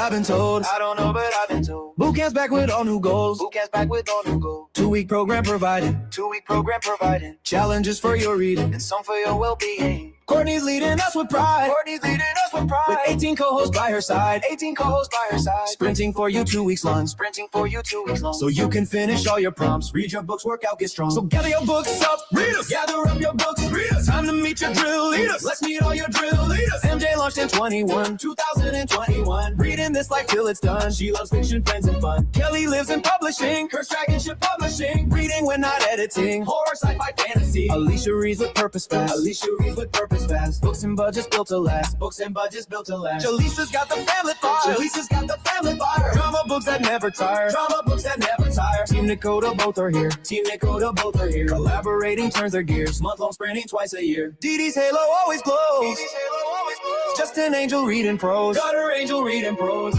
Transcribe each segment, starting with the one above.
I've been told. I don't know, but I've been told. Boot Camp's back with all new goals. Boot Camp's back with all new goals. 2-week program providing. 2-week program providing. Challenges for your reading. And some for your well-being. Courtney's leading us with pride. Courtney's leading us with pride. With 18 co-hosts by her side. 18 co-hosts by her side. Sprinting for you 2 weeks long. Sprinting for you 2 weeks long. So you can finish all your prompts. Read your books, work out, get strong. So gather your books up, read us. Gather up your books, read us. Time to meet your drill leaders. Let's meet all your drill leaders. MJ launched in 2021. Reading this life till it's done. She loves fiction, friends, and fun. Kelly lives in publishing. Curse Dragonship Publishing. Reading when not editing. Horror, sci-fi, fantasy. Alicia reads with purpose fast. Alicia reads with purpose fast. Books and budgets built to last. Books and budgets built to last. Jaleesa's got the family fire. Jaleesa's got the family fire. Drama books that never tire. Drama books that never tire. Team Dakota both are here. Team Dakota both are here. Collaborating turns their gears. Month-long sprinting twice a year. Dee Dee's halo always glows. Dee Dee's halo always glows. Just an angel reading prose. Got her angel reading prose.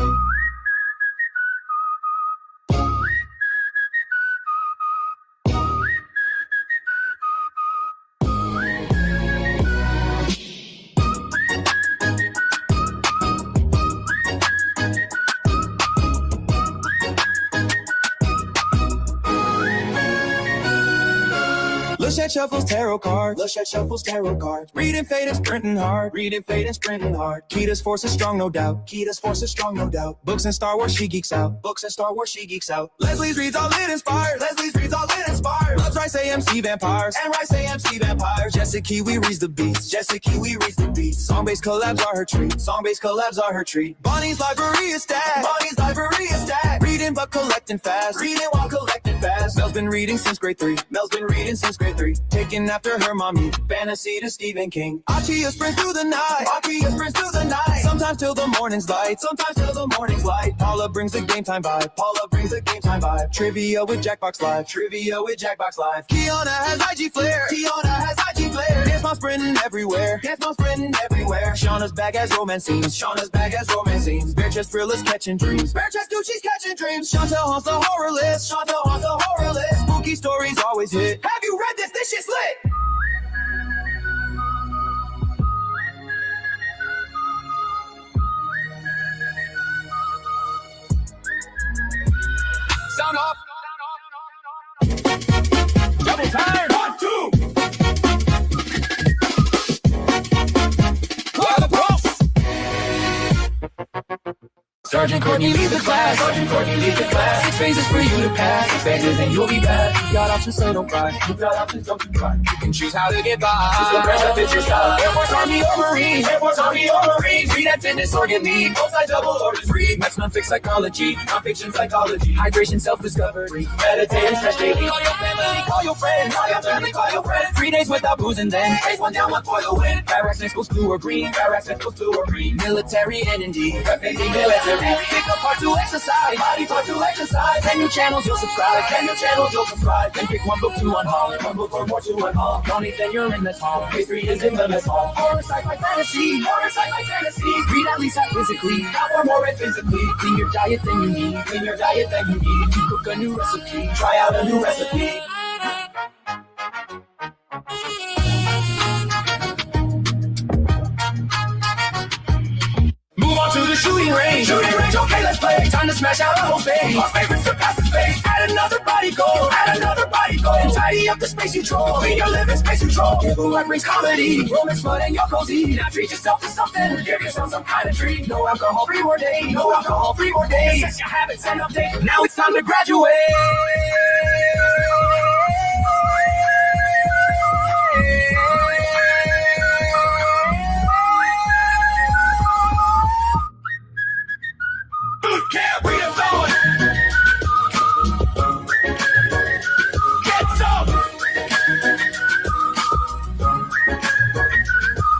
Lachette shuffles tarot cards. Lachette shuffles tarot cards. Reading fate and sprinting hard. Reading fate and sprinting hard. Kita's force is strong, no doubt. Kita's force is strong, no doubt. Books and Star Wars, she geeks out. Books and Star Wars, she geeks out. Leslie's reads all it inspires. Leslie's reads all it inspires. Loves Rice AMC vampires. And Rice AMC vampires. Jessica Kiwi reads the beats. Jessica Kiwi reads the beats. Song-based collabs are her treat. Song-based collabs are her treat. Bonnie's library is stacked. Bonnie's library is stacked. Reading but collecting fast. Reading while collecting fast. Mel's been reading since grade 3. Mel's been reading since grade 3. Taking after her mommy. Fantasy to Stephen King. Achia sprints through the night. Achia sprints through the night. Sometimes till the morning's light. Sometimes till the morning's light. Paula brings the game time vibe. Paula brings the game time vibe. Trivia with Jackbox Live. Trivia with Jackbox Live. Kiana has IG flair. Kiana has IG flair. Dance mom sprinting everywhere. Dance mom sprinting everywhere. Shauna's bag has romance scenes. Shauna's bag has romance scenes. Bare chest Frilla's catching dreams. Bare chest Gucci's catching dreams. Chantel haunts the horror list. Chantel haunts the horror list. Spooky stories always hit. Have you read this? This shit's lit. Sound off. Double time. 1, 2. Clear the pulse. Sergeant Courtney, leave the class. Sergeant Courtney, leave the class. 6 phases for you to pass. 6 phases and you'll be back. You got options, so don't cry. You got options, don't you cry. You can choose how to get by. Choose the brand that fits your style. Air Force, Army, or Marines. Air Force, Army, or Marines. Read at fitness or get lead. Both sides double or just read. That's non-fiction psychology. Non-fiction psychology. Hydration, self-discovery. Meditate and stretch daily. Call your family, call your friends. Call your family, call your friends. 3 days without booze and then raise 1 down, 1 for the win. Barracks next goes blue or green. Barracks next goes blue or green. Military and indeed. Perfectly military. Pick a part to exercise. Body part to exercise. 10 new channels you'll subscribe. 10 new channels you'll subscribe. Then pick 1 book to unhaul. 1 book or more to unhaul. Don't eat, then you're in this hall. History is in the mess hall. Horror, sci-fi, fantasy. Horror, sci-fi, fantasy. Read at least that physically. Not more and physically. Clean your diet than you need. Clean your diet than you need. To cook a new recipe. Try out a new recipe. Move on to the shooting range. Shooting range, okay, let's play. Time to smash out a whole stage. Our favorites to pass the space. Add another body goal. Add another body goal. And tidy up the space you troll. Be your living space control. Give who brings comedy. Romance, fun, and your cozy. Now treat yourself to something. Give yourself some kind of treat. No alcohol free more days. No alcohol free more days. Assess your habits and update. Now it's time to graduate. Boot Camp Readathon. Get some.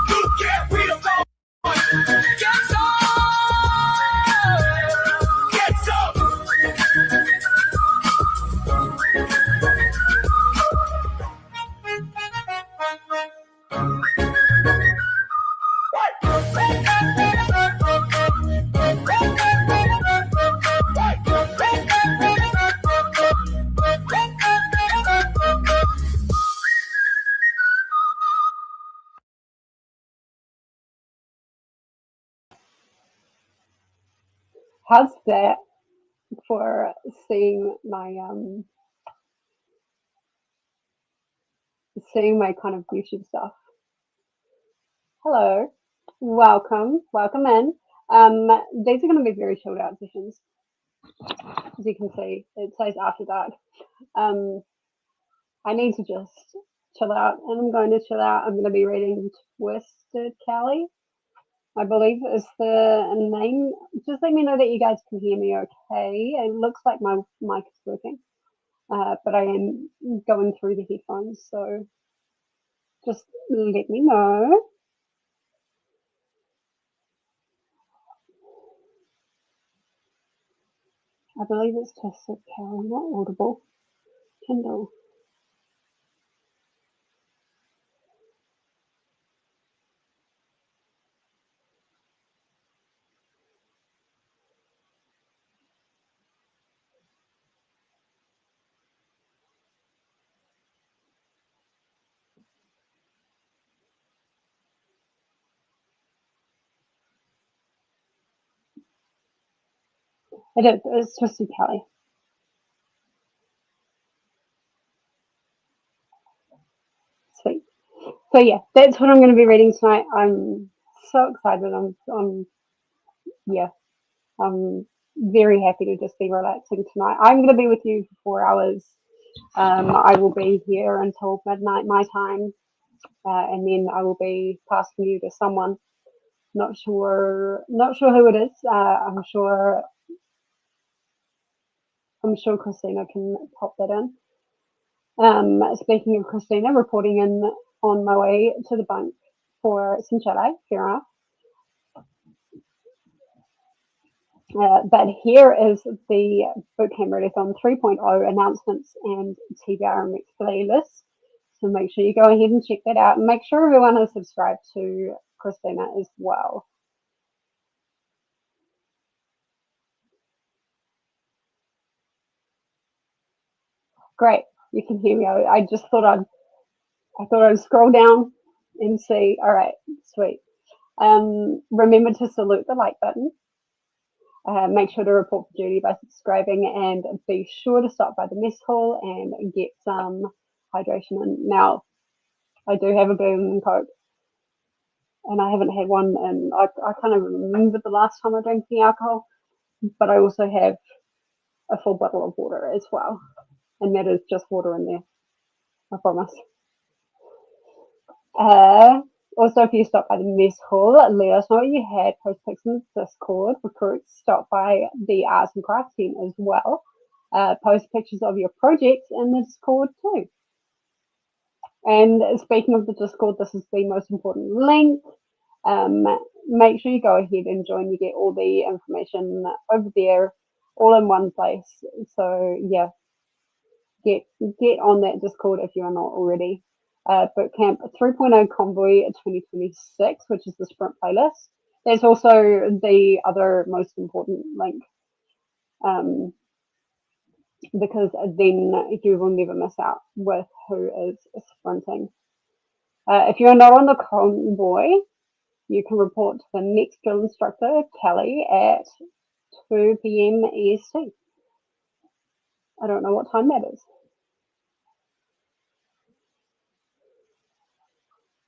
Boot Camp Readathon. Get some. Get some. How's that for seeing my kind of YouTube stuff? Hello, welcome in. These are going to be very chilled out sessions, as you can see. It says after dark. Um, I need to just chill out, and I'm going to chill out. I'm going to be reading Twisted Kelly, I believe is the name. Just let me know that you guys can hear me okay. It looks like my mic is working, but I am going through the headphones, so just let me know. I believe it's Twisted Kelly, not Audible. Kindle. It is. It's Twisted Kelly. Sweet. So yeah, that's what I'm going to be reading tonight. I'm so excited. Yeah, I'm very happy to just be relaxing tonight. I'm going to be with you for 4 hours. I will be here until midnight my time, and then I will be passing you to someone. Not sure who it is. I'm sure Christina can pop that in. Speaking of Christina, reporting in on my way to the bunk for some chat. Fair enough. But here is the Bootcamp Readathon 3.0 announcements and TBR mix playlist. So make sure you go ahead and check that out, and make sure everyone is subscribed to Christina as well. Great, you can hear me. I just thought I'd scroll down and see. All right, sweet. Remember to salute the like button. Make sure to report for duty by subscribing, and be sure to stop by the mess hall and get some hydration in. Now, I do have a bourbon and coke, and I haven't had one, and I kind of remember the last time I drank the alcohol, but I also have a full bottle of water as well, and that is just water in there, I promise. Also, if you stop by the mess hall, let us know what you had. Post pics in the Discord. Recruits, stop by the arts and crafts team as well. Post pictures of your projects in the Discord too. And speaking of the Discord, this is the most important link. Make sure you go ahead and join. You get all the information over there, all in one place. So yeah, get on that Discord if you are not already. Bootcamp 3.0 Convoy 2026, which is the sprint playlist. There's also the other most important link, because then you will never miss out with who is sprinting. If you are not on the convoy, you can report to the next drill instructor, Kelly, at 2 p.m. EST. I don't know what time that is.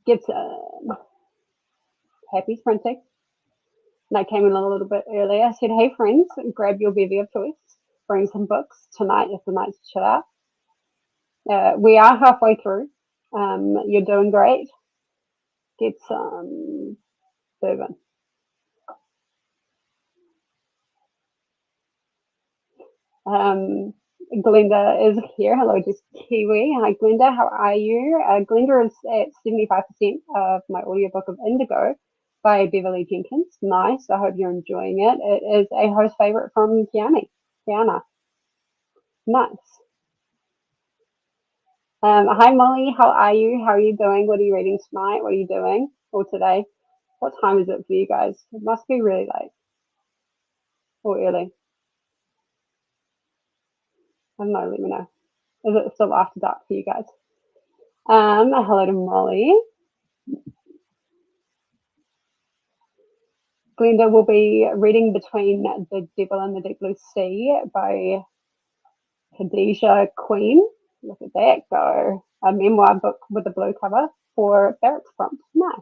Gets happy sprinting. And I came in a little bit earlier. I said, hey friends, grab your bevy of choice, bring some books. Tonight is the night to chill out. We are halfway through. You're doing great. Get some bourbon. Glenda is here. Hello, just Kiwi. Hi, Glenda. How are you? Glenda is at 75% of my audiobook of Indigo by Beverly Jenkins. Nice. I hope you're enjoying it. It is a host favorite from Kiana. Nice. Hi, Molly. How are you? How are you doing? What are you reading tonight? What are you doing? Or today? What time is it for you guys? It must be really late or early. I don't know. Let me know. Is it still after dark for you guys? Hello to Molly. Glenda will be reading Between the Devil and the Deep Blue Sea by Khadijah Queen. Look at that go. A memoir book with a blue cover for Barracks Front. Nice.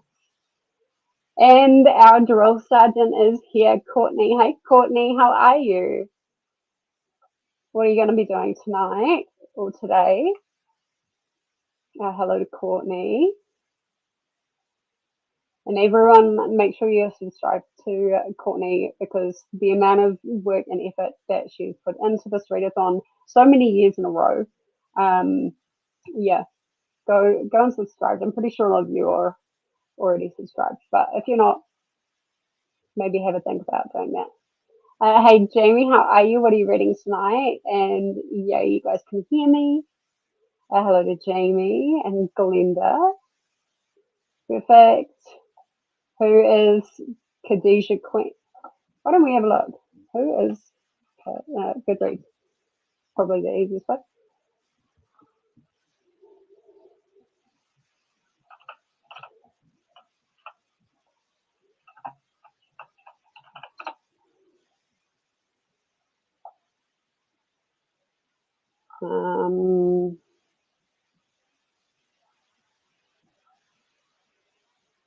And our drill sergeant is here, Courtney. Hey, Courtney, how are you? What are you going to be doing tonight or today? Hello to Courtney. And everyone, make sure you subscribe to Courtney, because the amount of work and effort that she's put into this readathon so many years in a row. Yeah, go and subscribe. I'm pretty sure a lot of you are already subscribed, but if you're not, maybe have a think about doing that. Hey Jamie, how are you? What are you reading tonight? And yeah, you guys can hear me. Hello to Jamie and Glenda. Perfect. Who is Khadijah Queen? Why don't we have a look? Who is Goodreads? Probably the easiest way.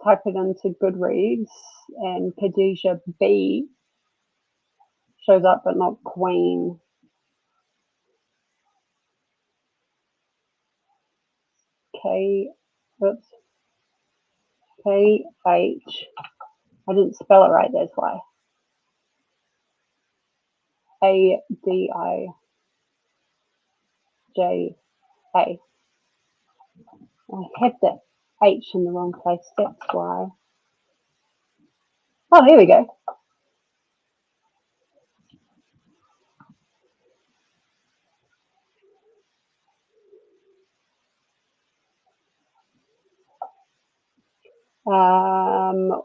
Type it into Goodreads and Khadijah B shows up, but not Queen. Oops. K-H. I didn't spell it right, that's why. A-D-I-J-A. I had the H in the wrong place, that's why. Oh, here we go.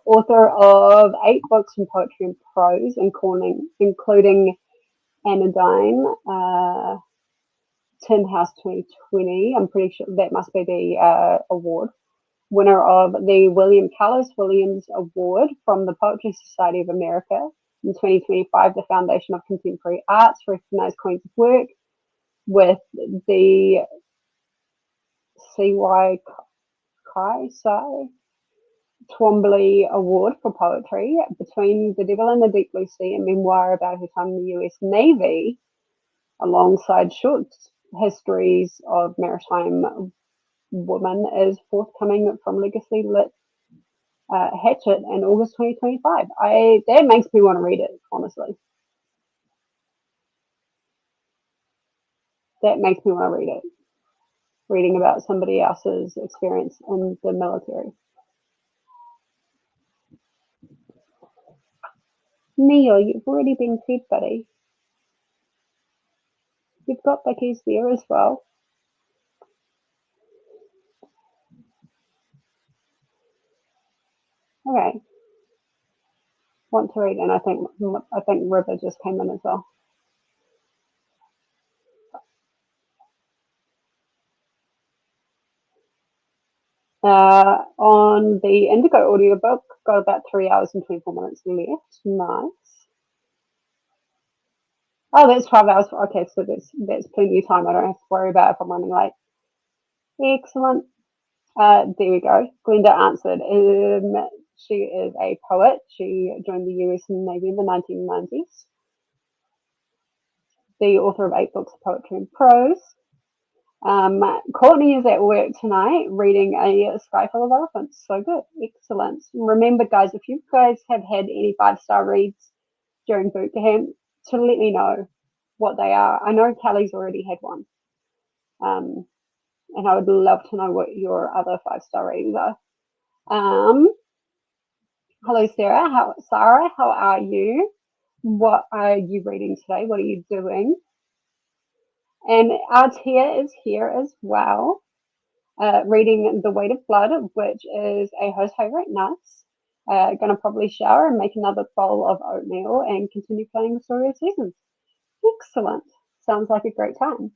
Author of 8 books in poetry and prose, including Anodyne, Tin House 2020. I'm pretty sure that must be the award. Winner of the William Carlos Williams Award from the Poetry Society of America in 2025. The Foundation of Contemporary Arts recognized Queen's work with the C.Y. Sai Twombly Award for Poetry. Between the Devil and the Deep Blue Sea, a memoir about her time in the US Navy, alongside short histories of maritime women, is forthcoming from Legacy Lit Hatchet in August 2025. That makes me want to read it, honestly. That makes me want to read it. Reading about somebody else's experience in the military. Neil, you've already been fed, buddy. You've got Becky's there as well. Okay. Want to read, and I think River just came in as well. On the Indigo audiobook, got about 3 hours and 24 minutes left. Nice. Oh, that's 12 hours. Okay, so that's plenty of time. I don't have to worry about if I'm running late. Excellent. There we go. Glenda answered. She is a poet. She joined the US Navy in the 1990s. The author of 8 books of poetry and prose. Courtney is at work tonight reading A Sky Full of Elephants. So good. Excellent. Remember, guys, if you guys have had any 5-star reads during boot camp, to let me know what they are. I know Kelly's already had one. And I would love to know what your other 5-star readings are. Hello, Sarah. How are you? What are you reading today? What are you doing? And Artia is here as well, reading The Weight of Blood, which is a host favorite. Nice. Gonna probably shower and make another bowl of oatmeal and continue playing the Story of Seasons. Excellent. Sounds like a great time.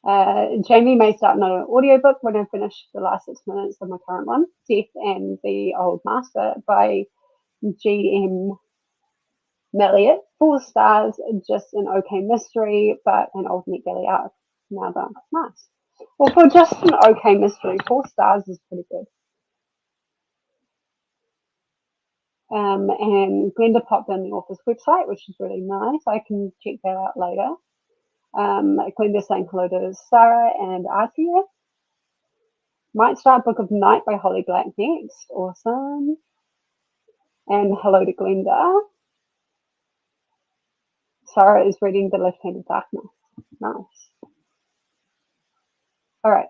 Jamie may start another audiobook when I finish the last 6 minutes of my current one, Death and the Old Master by G.M. Melliot. 4 stars, just an okay mystery, but an ultimate daily arc. Now done. Nice. Well, for just an okay mystery, 4 stars is pretty good. And Glenda popped in the author's website, which is really nice. I can check that out later. Glenda's saying hello to Sarah and Artia. Might start Book of Night by Holly Black next. Awesome. And hello to Glenda. Sarah is reading The Left-Handed Darkness. Nice. All right.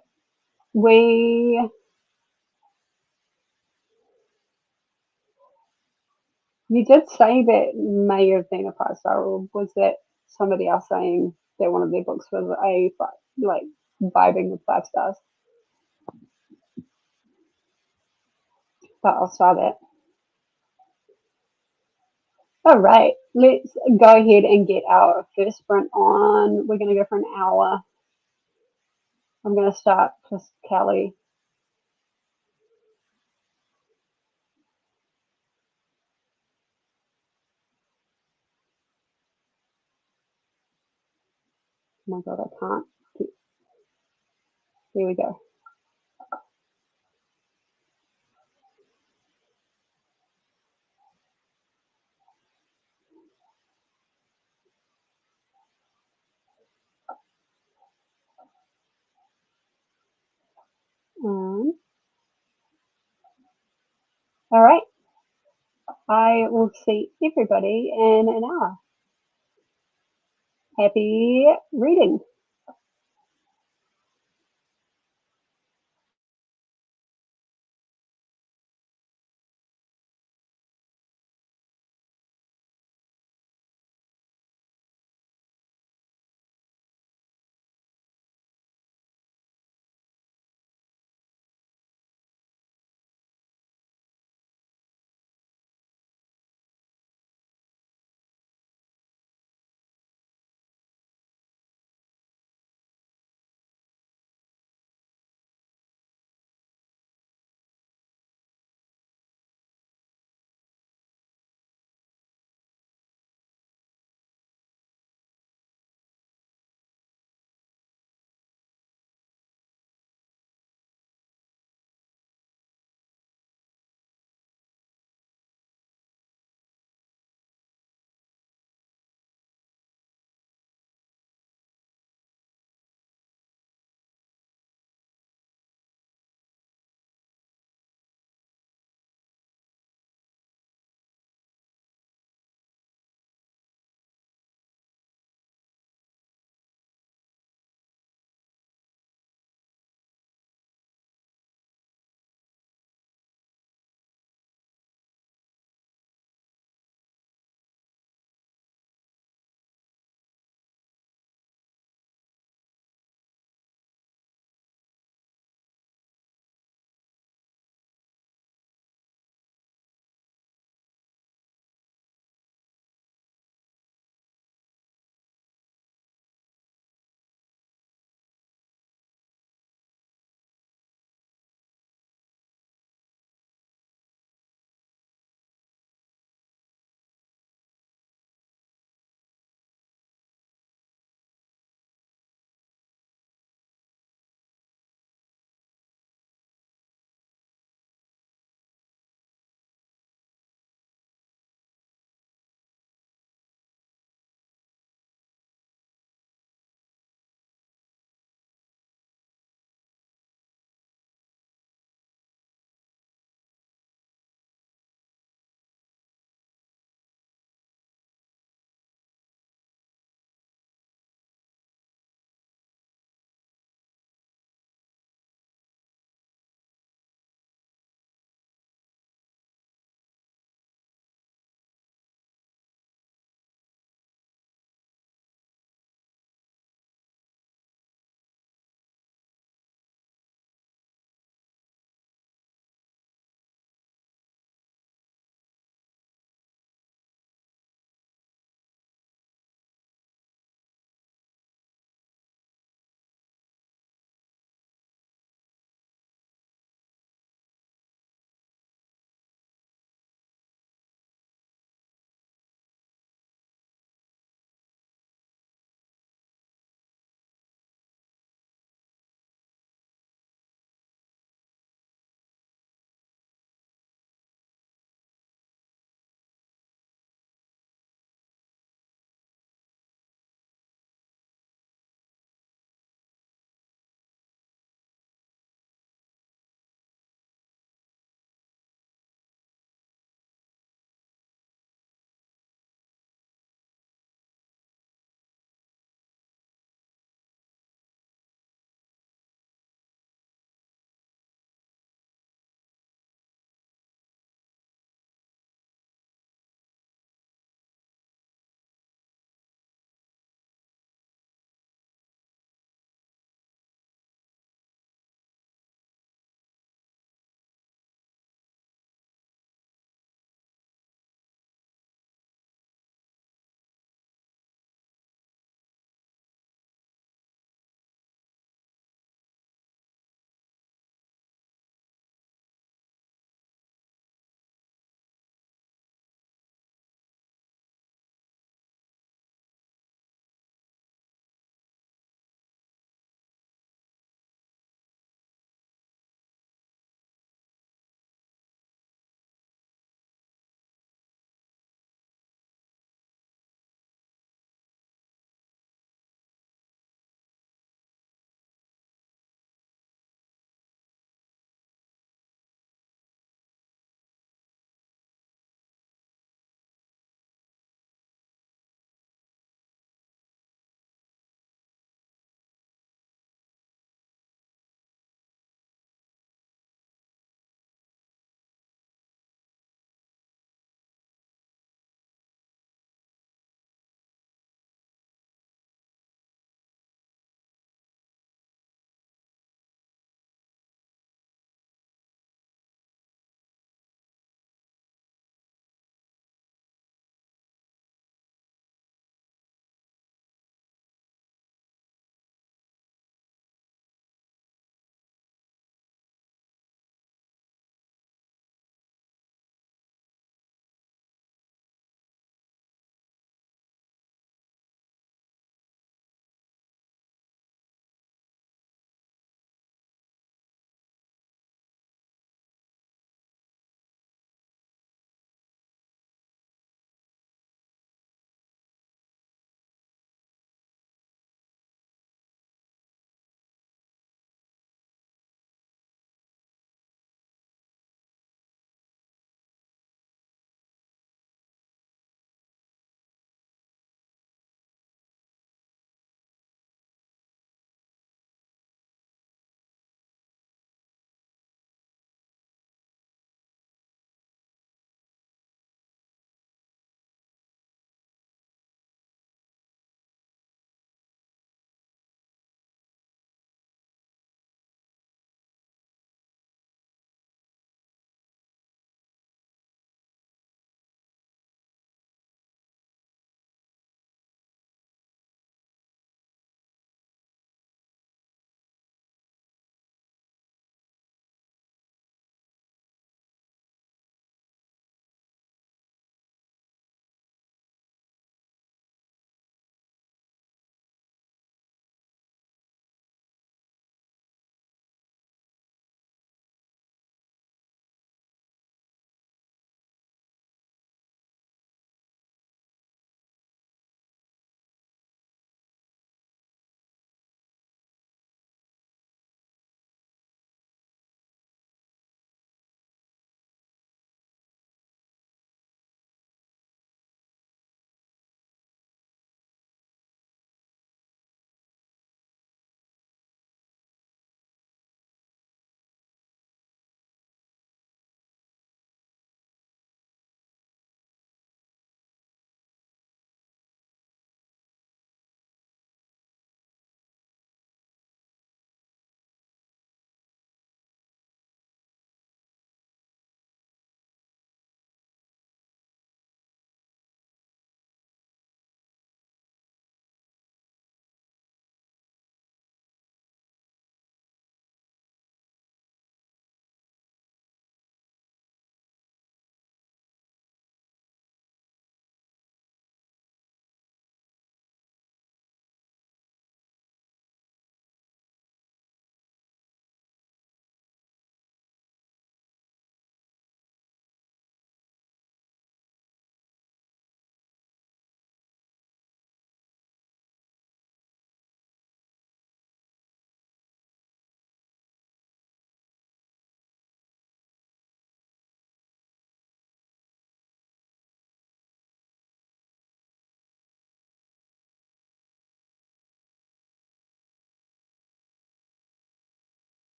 You did say that may have been a 5-star, or was that somebody else saying that one of their books was vibing with 5 stars? But I'll start it. All right, let's go ahead and get our first sprint on. We're going to go for an hour. I'm going to start with Kelly. Oh my God, I can't. Here we go. All right. I will see everybody in an hour. Happy reading.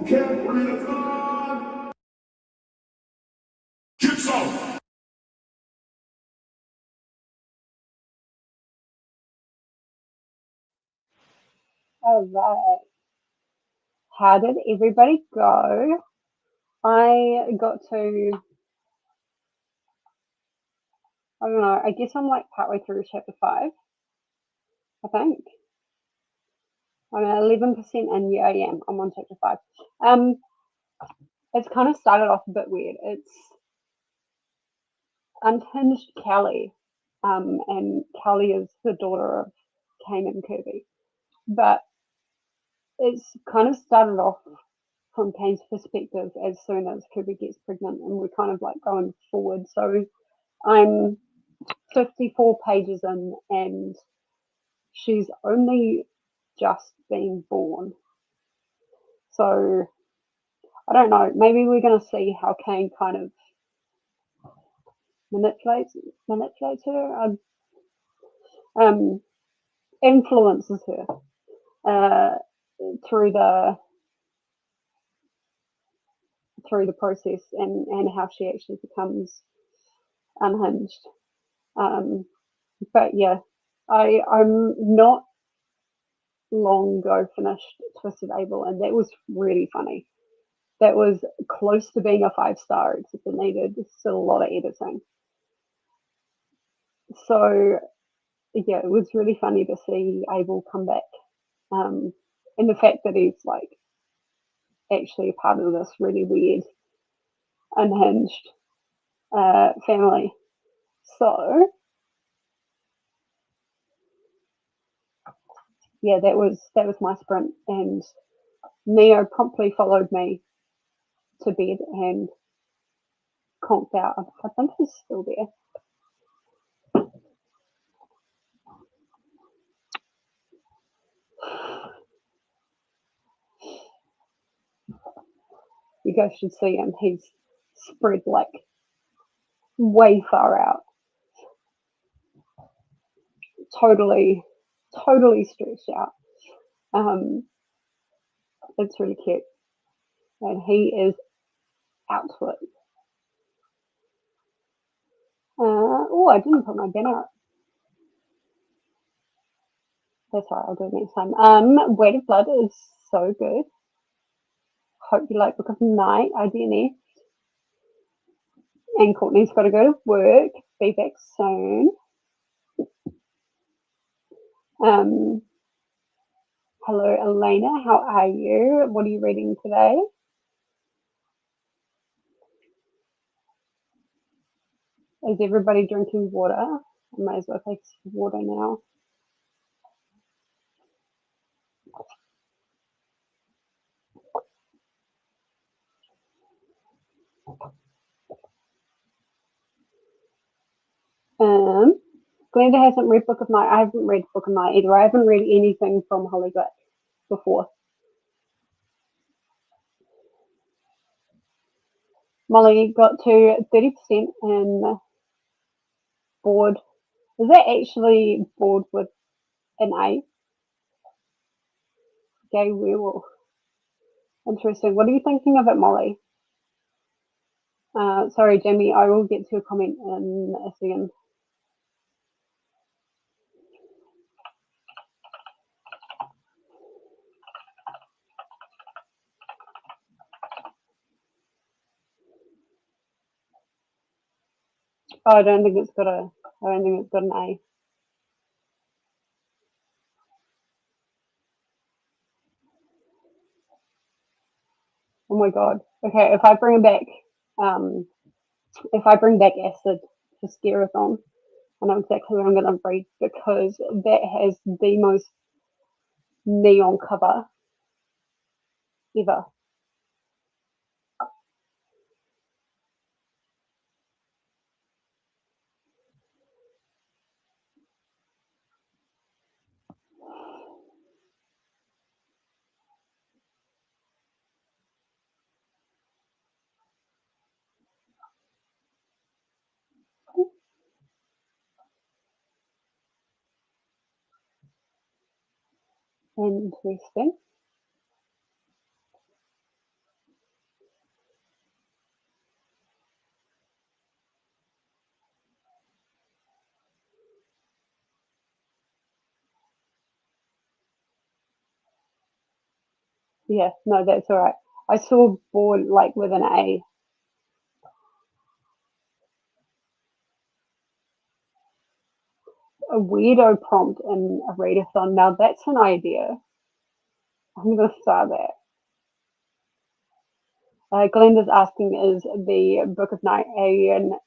Boot Camp Readathon. Get some. All right. How did everybody go? I got to, I don't know, I guess I'm like partway through chapter 5, I think. I'm at 11% and yeah, I am. I'm on chapter 5. It's kind of started off a bit weird. It's unhinged Kelly, and Kelly is the daughter of Kane and Kirby. But it's kind of started off from Kane's perspective as soon as Kirby gets pregnant, and we're kind of like going forward. So I'm 54 pages in, and she's only just been born. So I don't know. Maybe we're going to see how Kane kind of manipulates her, influences her through the process, and how she actually becomes unhinged. But yeah, I'm not long ago finished Twisted Able, and that was really funny. That was close to being a 5-star, except it needed still a lot of editing. So yeah, it was really funny to see Abel come back, and the fact that he's like actually a part of this really weird, unhinged family. So yeah, that was my sprint, and Neo promptly followed me to bed and conked out. I think he's still there. You guys should see him. He's spread like way far out. Totally stretched out. It's really cute. And he is out to it. Oh, I didn't put my banner up. That's all right, I'll do it next time. Weight of Blood is so good. Hope you like Book of Night, IDNF. And Courtney's got to go to work. Be back soon. Hello, Elena. How are you? What are you reading today? Is everybody drinking water? I might as well take some water now. Glenda hasn't read Book of Night. I haven't read Book of Night either. I haven't read anything from Holly Black before. Molly got to 30% and bored. Is that actually bored with an A? Gay werewolf. Interesting. What are you thinking of it, Molly? Sorry, Jamie, I will get to a comment in a second. Oh, I don't think it's got an A. Oh my god. Okay, if I bring back acid for Scareathon, I know exactly what I'm gonna read, because that has the most neon cover ever. Interesting. Yeah, no, that's all right. I saw bored like with an A. A weirdo prompt in a readathon. Now that's an idea. I'm gonna start that. Glenda's asking, is the Book of Night an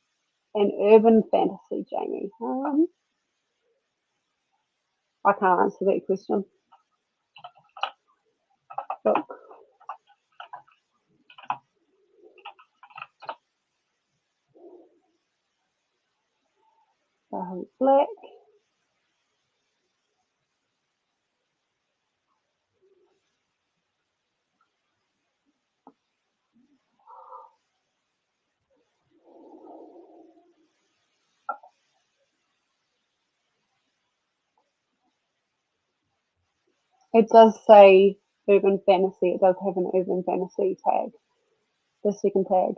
urban fantasy, Jamie? I can't answer that question. Book. Black. It does say urban fantasy. It does have an urban fantasy tag. The second tag.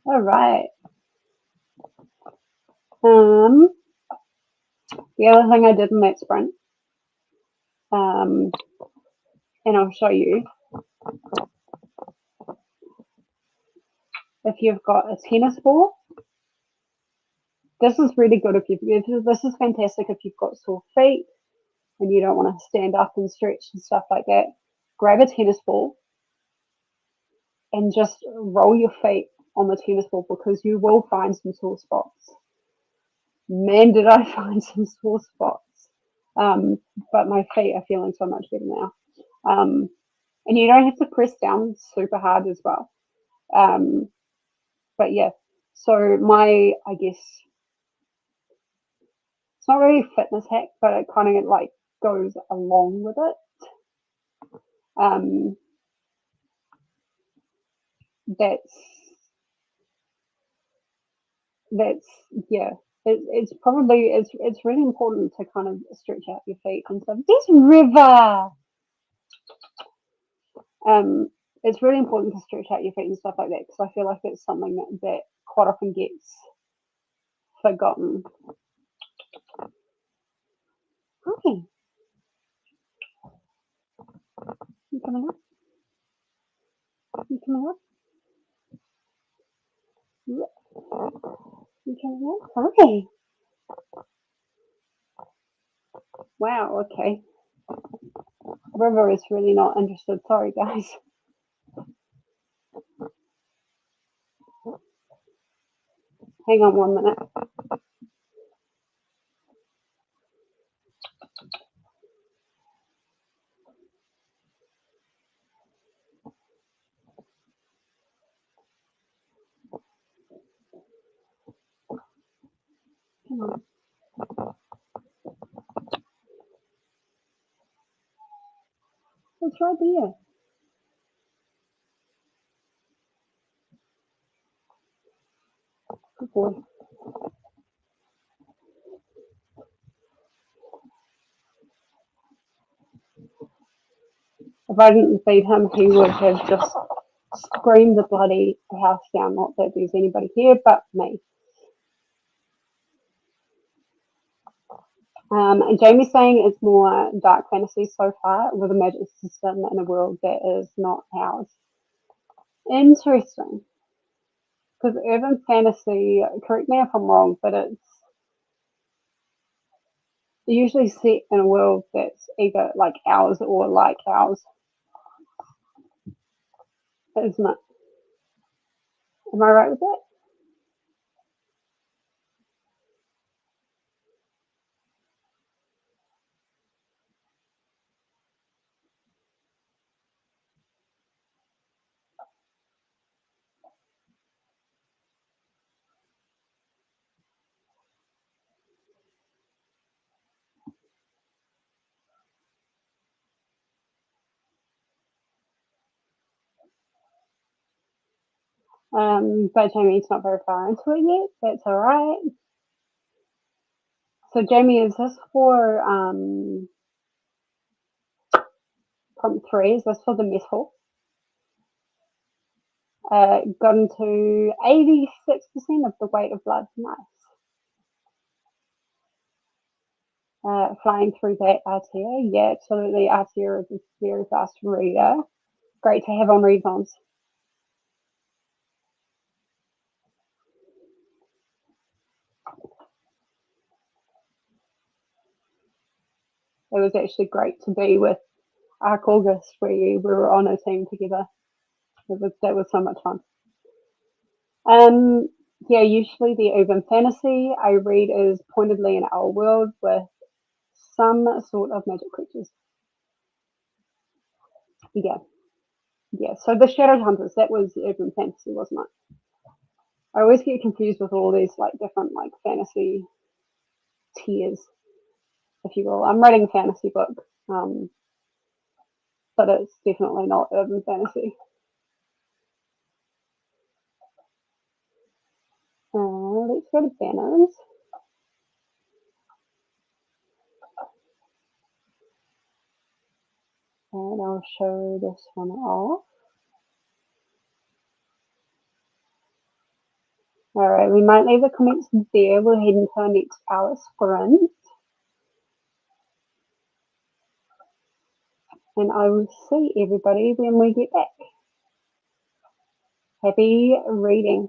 All right. The other thing I did in that sprint, and I'll show you. If you've got a tennis ball, this is really good this is fantastic if you've got sore feet and you don't want to stand up and stretch and stuff like that. Grab a tennis ball and just roll your feet on the tennis ball because you will find some sore spots. Man, did I find some sore spots. But my feet are feeling so much better now. And you don't have to press down super hard as well. But yeah, so I guess, it's not really a fitness hack, but it kind of like goes along with it. That's yeah. It's probably it's really important to kind of stretch out your feet and stuff. This river. It's really important to stretch out your feet and stuff like that because I feel like it's something that quite often gets forgotten. Okay. You coming up? You coming up? Yeah. You coming up? Okay. Wow, okay. River is really not interested. Sorry, guys. Hang on 1 minute. Come on. It's right there. Good boy. If I didn't feed him, he would have just screamed the bloody house down. Not that there's anybody here but me. And Jamie's saying it's more dark fantasy so far with a magic system in a world that is not ours. Interesting. Because urban fantasy, correct me if I'm wrong, but it's usually set in a world that's either like ours or like ours, isn't it? Am I right with that? But Jamie's not very far into it yet. That's all right. So Jamie, is this for prompt 3? Is this for the mess hall? Gotten to 86% of the weight of blood. Nice. flying through that Artea. Yeah, absolutely. Artea is a very fast reader. Great to have on readathons. It was actually great to be with Arc August. We were on a team together. That was so much fun. Yeah, usually the urban fantasy I read is pointedly in our world with some sort of magic creatures. Yeah, yeah. So the Shadow Hunters, that was urban fantasy, wasn't it? I always get confused with all these like different like fantasy tiers, if you will. I'm writing a fantasy book, but it's definitely not urban fantasy. Let's go to banners. And I'll show this one off. Alright, we might leave the comments there. We'll head into our next hour sprint. And I will see everybody when we get back. Happy reading.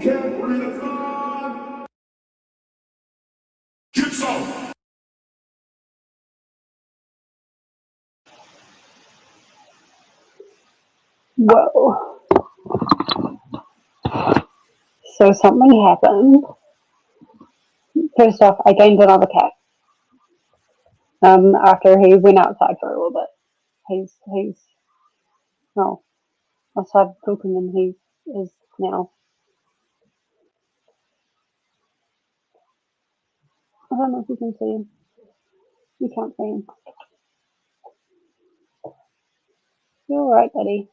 Camp Readathon. Get some. Whoa. So something happened. First off, I gained another cat. After he went outside for a little bit. He's outside talking, and he is now. I don't know if you can see him. You can't see him. You're alright, buddy.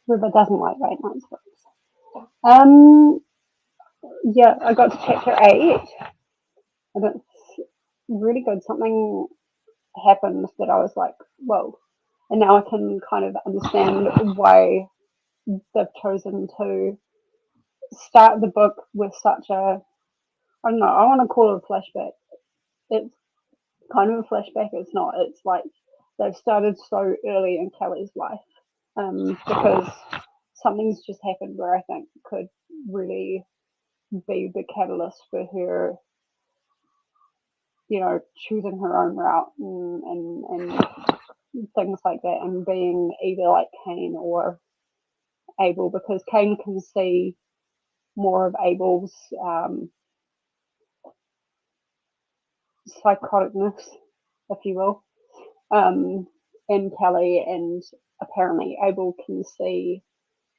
River doesn't like late night swims. Yeah, I got to chapter 8, and it's really good. Something happened that I was like, whoa. And now I can kind of understand why they've chosen to start the book with such a, I don't know, I want to call it a flashback. It's kind of a flashback. It's not. It's like they've started so early in Kelly's life, because something's just happened where I think could really be the catalyst for her, choosing her own route and things like that, and being either like Cain or Abel, because Cain can see more of Abel's psychoticness, if you will, in Kelly, and apparently Abel can see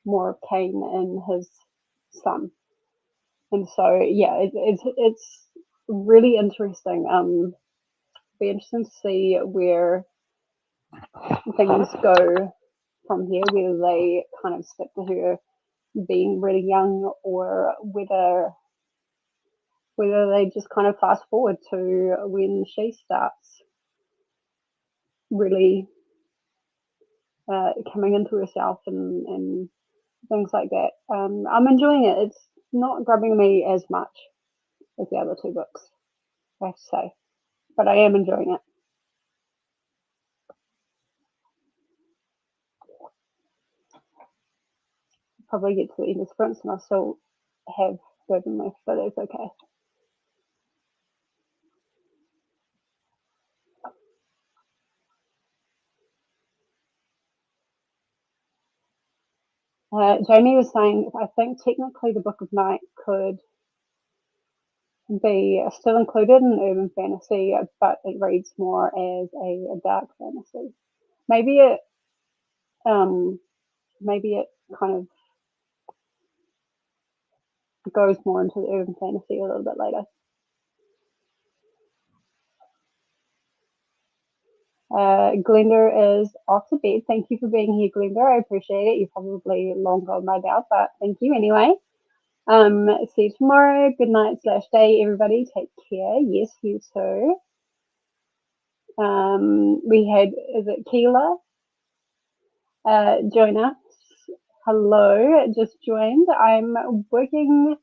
more of Cain in his son. And so, yeah, it's really interesting. Be interesting to see where things go from here, whether they kind of stick to her being really young, or whether they just kind of fast forward to when she starts really coming into herself and things like that. I'm enjoying it. It's not grabbing me as much as the other two books, I have to say, but I am enjoying it. Probably get to the end of sprints and I still have burden left, but it's okay. Jamie was saying, I think technically the Book of Night could be still included in urban fantasy, but it reads more as a dark fantasy. Maybe it kind of goes more into the urban fantasy a little bit later. Glenda is off to bed. Thank you for being here, Glenda. I appreciate it. You're probably long gone by now, but thank you anyway. See you tomorrow. Good night / day, everybody. Take care. Yes, you too. We had, is it Keela? Join us. Hello, just joined. I'm working,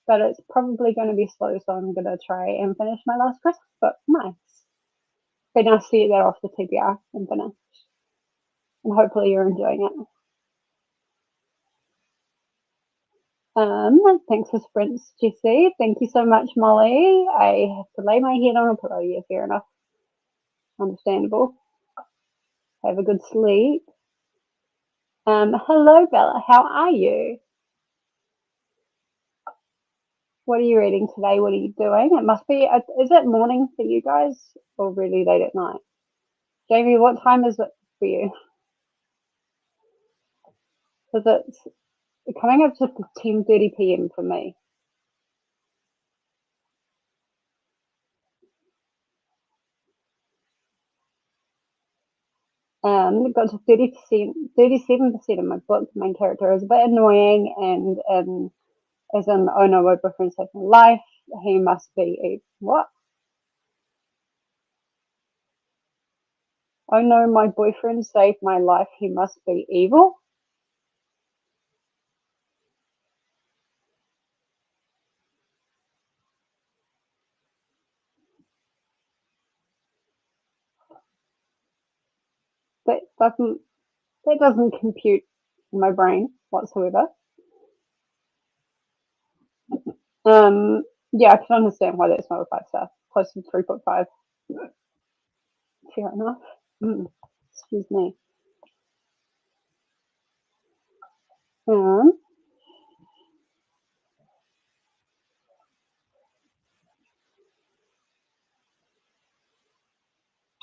but it's probably going to be slow, so I'm going to try and finish my last Christmas book. Nice. Be nice to get that off the TBR and finish. And hopefully you're enjoying it. Thanks for sprints, Jessie. Thank you so much, Molly. I have to lay my head on a pillow. Yeah, fair enough. Understandable. Have a good sleep. Hello, Bella. How are you? What are you reading today? What are you doing? It must be, is it morning for you guys or really late at night? Jamie, what time is it for you? Because it's coming up to 10:30 p.m. for me. Got to 37% of my book. The main character is a bit annoying, and as in, oh no, my boyfriend saved my life. He must be a what? Oh no, my boyfriend saved my life. He must be evil. That doesn't compute in my brain. whatsoever. Yeah, I can understand why that's not a 5-star. Close to 3.5. Fair enough. Excuse me.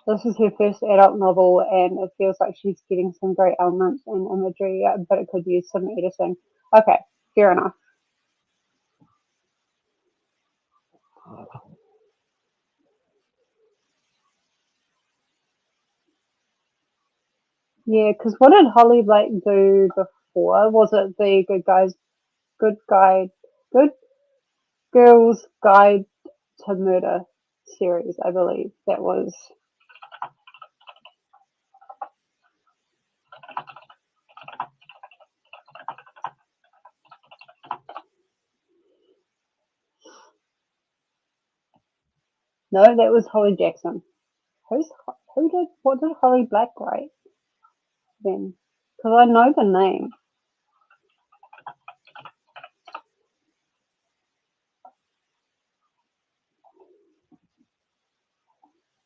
This is her first adult novel, and it feels like she's getting some great elements and imagery, but it could use some editing. Okay, fair enough. Yeah, because what did Holly Black do before? Was it the Good Girls Guide to Murder series? I believe that was. No, that was Holly Jackson. What did Holly Black write then? Because I know the name.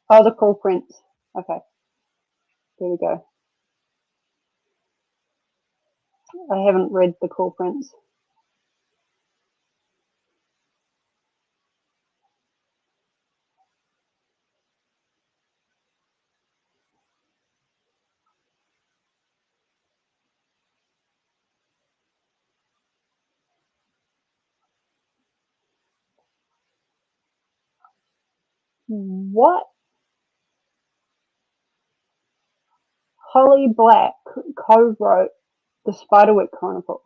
Oh, The Cruel Prince. Okay, there we go. I haven't read The Cruel Prince. What? Holly Black co-wrote The Spiderwick Chronicles.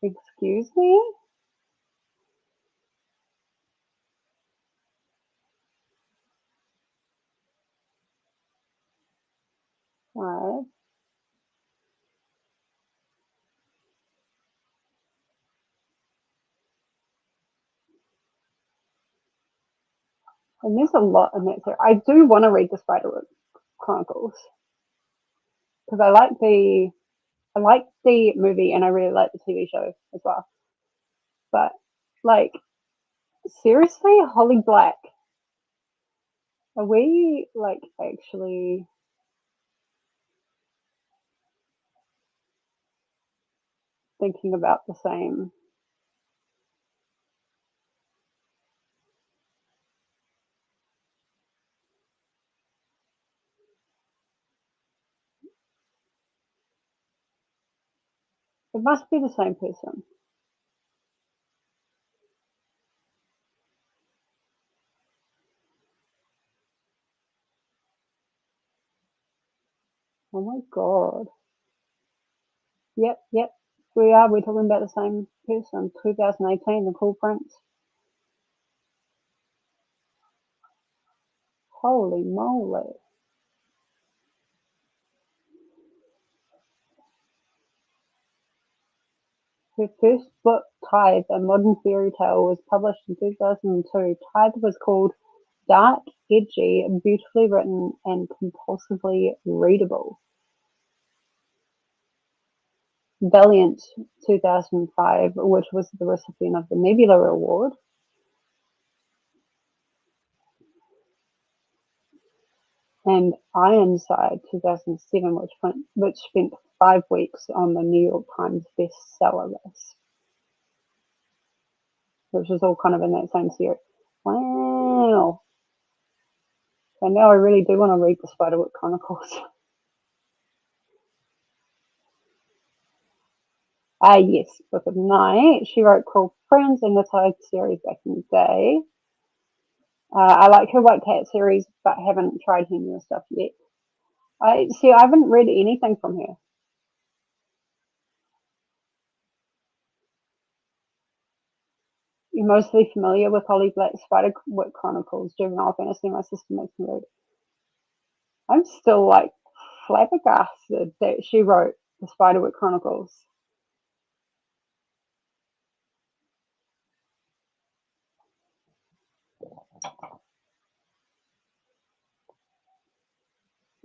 Excuse me? Right. And there's a lot in that series. I do want to read The Spiderwick Chronicles because I like the movie and I really like the TV show as well. But like seriously, Holly Black, are we like actually thinking about the same? It must be the same person. Oh my god. Yep. We are. We're talking about the same person. 2018, The Cool Prince. Holy moly. Her first book, Tithe, a modern fairy tale, was published in 2002. Tithe was called dark, edgy, beautifully written, and compulsively readable. Valiant, 2005, which was the recipient of the Nebula Award. And Ironside, 2007, which spent 5 weeks on the New York Times bestseller list, which was all kind of in that same series. Wow. So now I really do want to read the Spiderwick Chronicles. Yes, Book of Night. She wrote Cruel Prince and the Tide series back in the day. I like her White Cat series, but haven't tried her newer stuff yet. I haven't read anything from her. You're mostly familiar with Holly Black's Spiderwick Chronicles, juvenile fantasy. My sister makes me read. I'm still like flabbergasted that she wrote the Spiderwick Chronicles.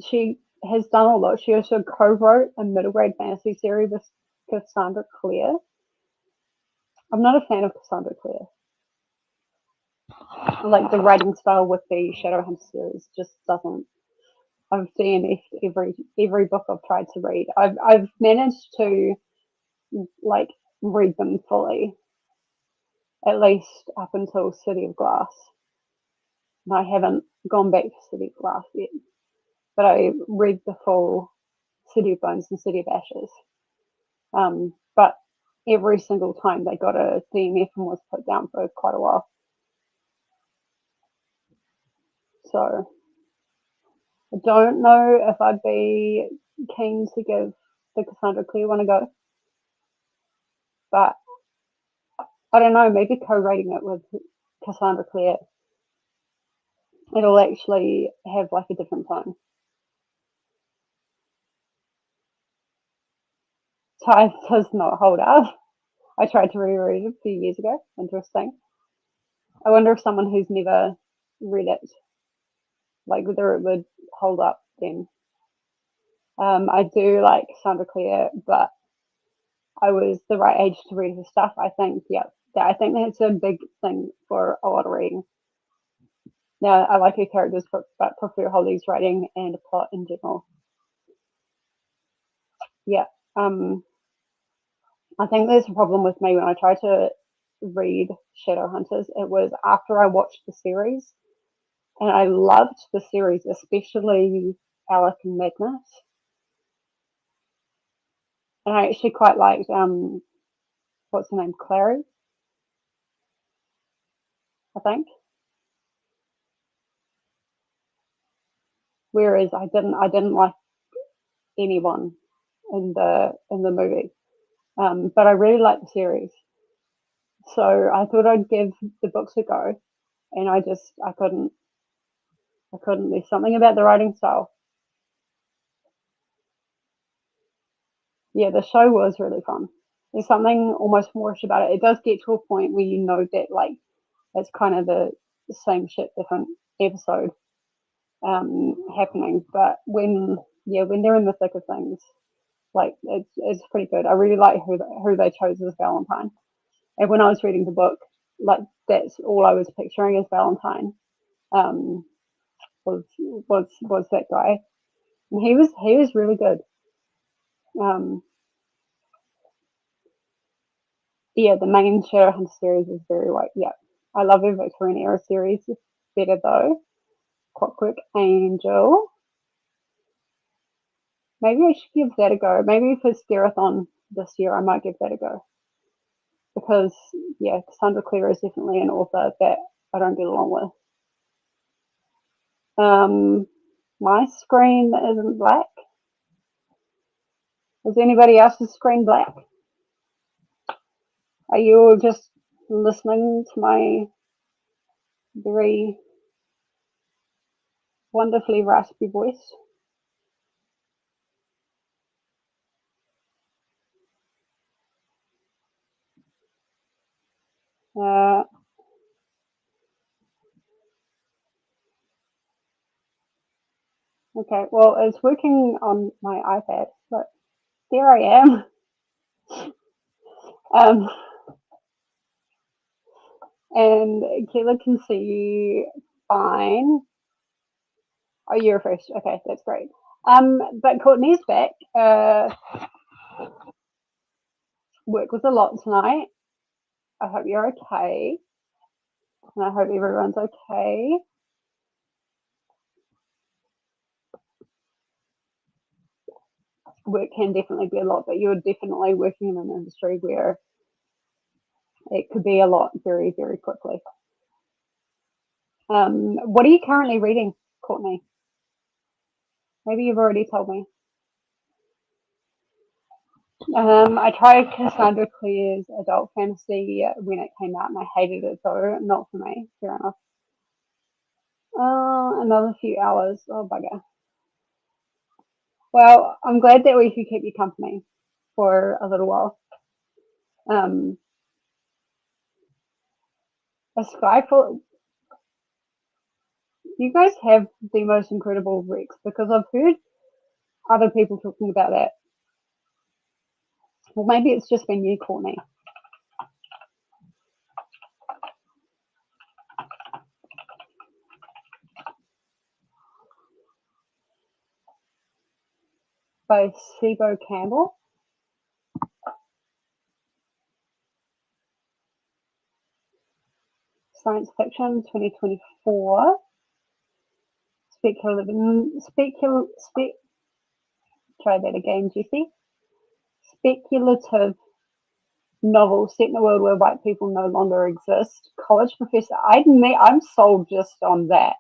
she has done a lot. She also co-wrote a middle grade fantasy series with Cassandra Clare. I'm not a fan of Cassandra Clare. Like the writing style with the Shadowhunter series just doesn't. I've DNF'd every book I've tried to read. I've managed to like read them fully, at least up until City of Glass. And I haven't gone back to City of Glass yet, but I read the full City of Bones and City of Ashes. But every single time they got a DNF and was put down for quite a while. So I don't know if I'd be keen to give the Cassandra Clare one a go. But I don't know, maybe co-writing it with Cassandra Clare, it'll actually have like a different tone. Tithe does not hold up. I tried to reread it a few years ago. Interesting. I wonder if someone who's never read it, like whether it would hold up then. I do like Cassandra Clare, but I was the right age to read her stuff. I think, yeah, I think that's a big thing for a lot of reading. Now, I like her characters, but prefer Holly's writing and the plot in general. Yeah, I think there's a problem with me when I try to read Shadowhunters. It was after I watched the series, and I loved the series, especially Alec and Magnus. And I actually quite liked, what's her name, Clary, I think. Whereas I didn't like anyone in the movie, but I really liked the series. So I thought I'd give the books a go, and I couldn't. There's something about the writing style. Yeah, the show was really fun. There's something almost Moorish about it. It does get to a point where you know that like it's kind of the same shit, different episode happening. But when they're in the thick of things, like it's pretty good. I really like who they chose as Valentine. And when I was reading the book, like that's all I was picturing as Valentine. Was that guy, and he was really good. Yeah, the main Shadowhunter series is very white. Yeah, I love her Victorian era series better though. Clockwork Angel. Maybe I should give that a go. Maybe for Readathon this year, I might give that a go. Because, yeah, Cassandra Clare is definitely an author that I don't get along with. My screen isn't black. Is anybody else's screen black? Are you all just listening to my very wonderfully raspy voice? Okay, well, it's working on my iPad, but there I am. And Kayla can see you fine. Oh, you're first. Okay, that's great. But Courtney's back. Work was a lot tonight. I hope you're okay. And I hope everyone's okay. Work can definitely be a lot, but you're definitely working in an industry where it could be a lot very, very quickly. What are you currently reading, Courtney? Maybe you've already told me. I tried Cassandra Clare's adult fantasy when it came out and I hated it, so not for me. Fair enough. Another few hours. Oh, bugger. Well, I'm glad that we could keep you company for a little while. A sky full. You guys have the most incredible recs because I've heard other people talking about that. Well, maybe it's just been you, Courtney. By Sibo Campbell. Science Fiction 2024. Try that again, Jesse. Speculative novel set in a world where white people no longer exist. College professor. I'm sold just on that.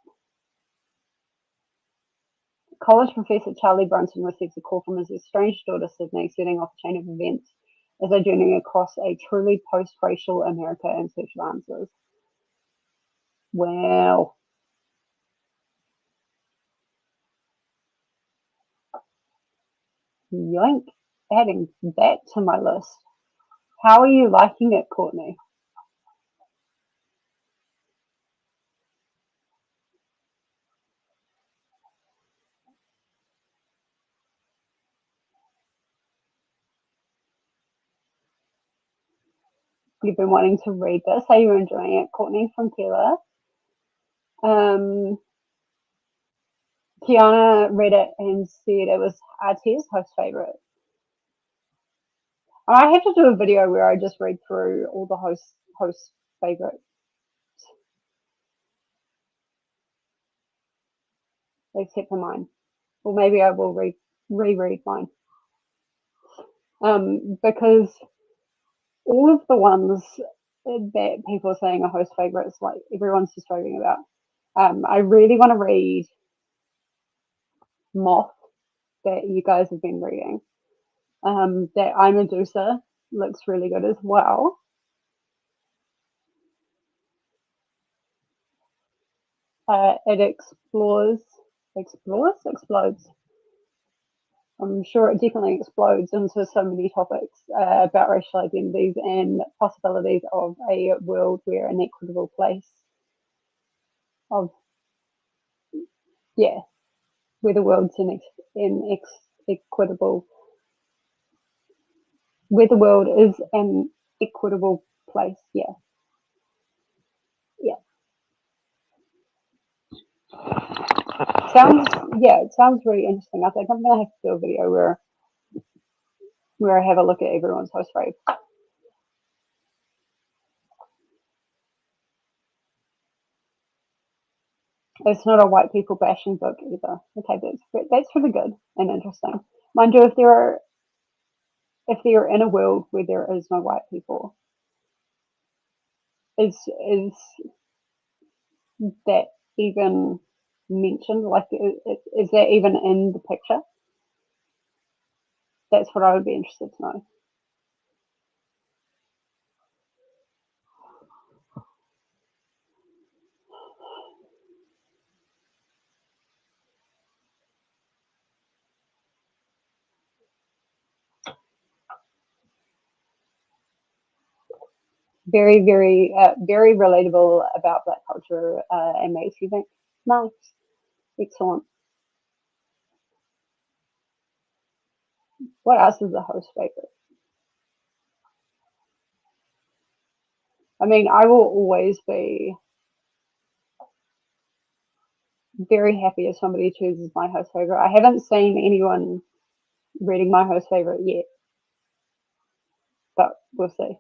College professor Charlie Brunson receives a call from his estranged daughter Sydney, setting off a chain of events as they journey across a truly post-racial America in search of answers. Wow. Yoink. Adding that to my list. How are you liking it, Courtney? You've been wanting to read this. Are you enjoying it, Courtney from Keela? Kiana read it and said it was RT's host favourite. I have to do a video where I just read through all the host favourites, except for mine. Or maybe I will reread mine. Because all of the ones that people are saying are host favourites, like everyone's just raving about. I really want to read Moth that you guys have been reading. That I'm a Medusa looks really good as well. It explodes. I'm sure it definitely explodes into so many topics about racial identities and possibilities of a world where an equitable place of, yeah, where the world's equitable, where the world is an equitable place. Yeah. It sounds really interesting. I think I'm gonna have to do a video where I have a look at everyone's host rave. It's not a white people bashing book either. Okay, that's really good and interesting. Mind you, if they're in a world where there is no white people, is that even mentioned? Like, is that even in the picture? That's what I would be interested to know. Very, very relatable about Black culture and makes you think. Nice, excellent. What else is a host favorite? I mean, I will always be very happy if somebody chooses my host favorite. I haven't seen anyone reading my host favorite yet, but we'll see.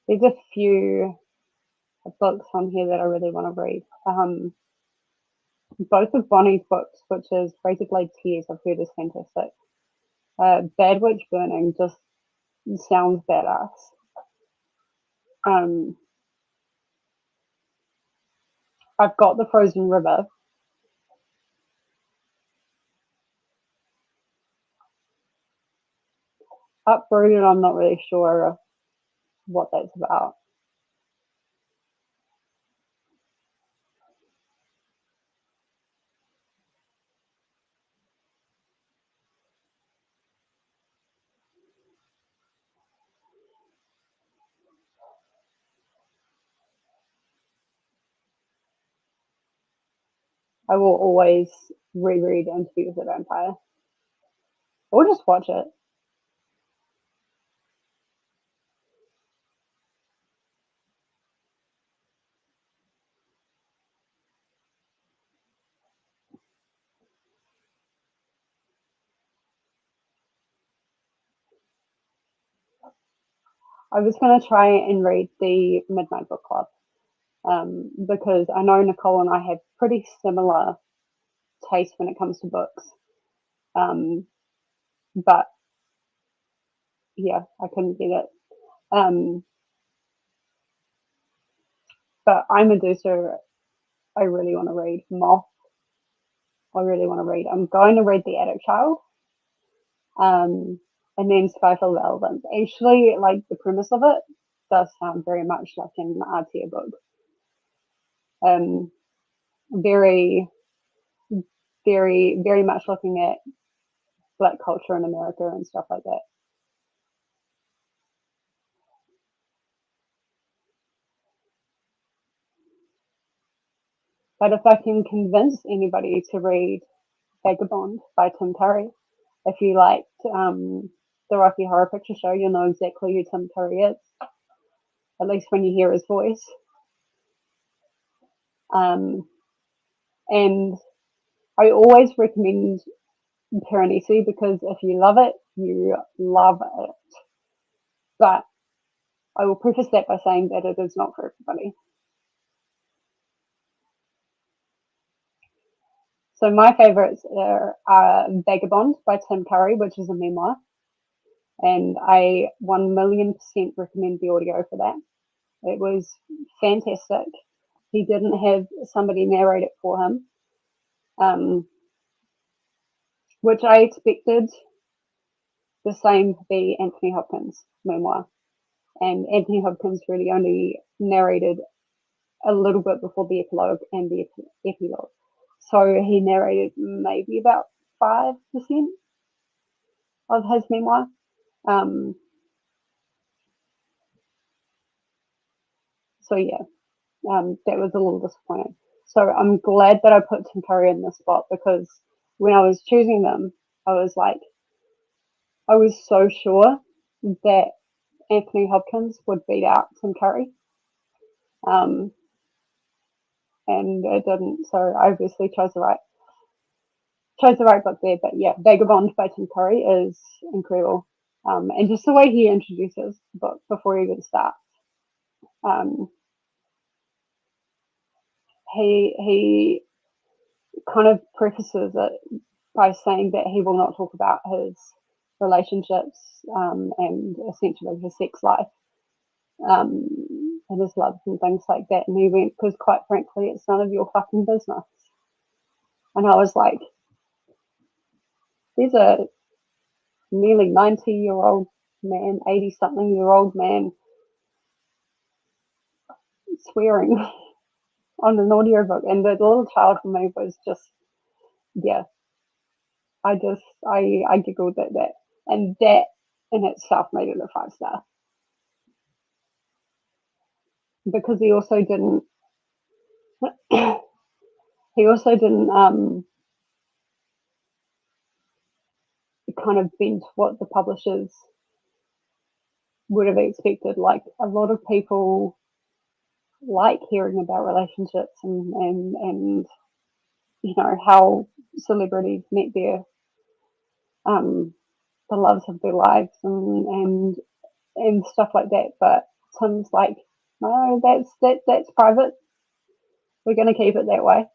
There's a few books on here that I really want to read. Both of Bonnie's books, which is Razor Blade Tears, I've heard is fantastic. Bad Witch Burning just sounds badass. I've got The Frozen River. Uprooted, I'm not really sure what that's about. I will always reread Interview with the Vampire, or just watch it. I was going to try and read the Midnight Book Club because I know Nicole and I have pretty similar taste when it comes to books. But yeah, I couldn't get it. But I'm a Medusa, I really want to read. Moth, I really want to read. I'm going to read The Attic Child. And then Skyfall Relevance. Actually, like the premise of it does sound very much like an artier book. Very, very, very much looking at Black culture in America and stuff like that. But if I can convince anybody to read Vagabond by Tim Curry, if you liked the Rocky Horror Picture Show, you'll know exactly who Tim Curry is, at least when you hear his voice. And I always recommend Piranesi because if you love it, you love it. But I will preface that by saying that it is not for everybody. So my favourites are Vagabond by Tim Curry, which is a memoir. And I 1,000,000% recommend the audio for that. It was fantastic. He didn't have somebody narrate it for him, which I expected the same for the Anthony Hopkins memoir. And Anthony Hopkins really only narrated a little bit before the epilogue and the epilogue. So he narrated maybe about 5% of his memoir. So yeah, that was a little disappointing. So I'm glad that I put Tim Curry in this spot because when I was choosing them, I was so sure that Anthony Hopkins would beat out Tim Curry. And it didn't, so I obviously chose the right book there. But yeah, Vagabond by Tim Curry is incredible. And just the way he introduces the book before he even starts. He kind of prefaces it by saying that he will not talk about his relationships and essentially his sex life and his loves and things like that. And he went, because quite frankly, it's none of your fucking business. And I was like, there's a nearly 90-year-old man, 80-something-year-old man swearing on an audiobook. And the little child for me was just, yeah, I giggled at that. And that in itself made it a 5-star. Because he also didn't kind of bend what the publishers would have expected. Like a lot of people like hearing about relationships and you know how celebrities met their the loves of their lives and stuff like that. But Tim's like, no, that's private. We're going to keep it that way.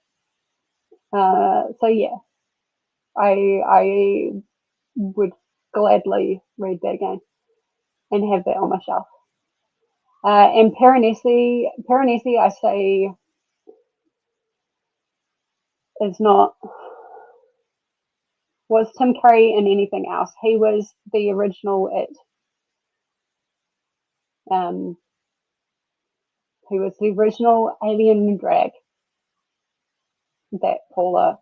So yeah, I would gladly read that again and have that on my shelf. And Piranesi, I say, is not, was Tim Curry in anything else. He was the original It. He was the original alien drag that Paula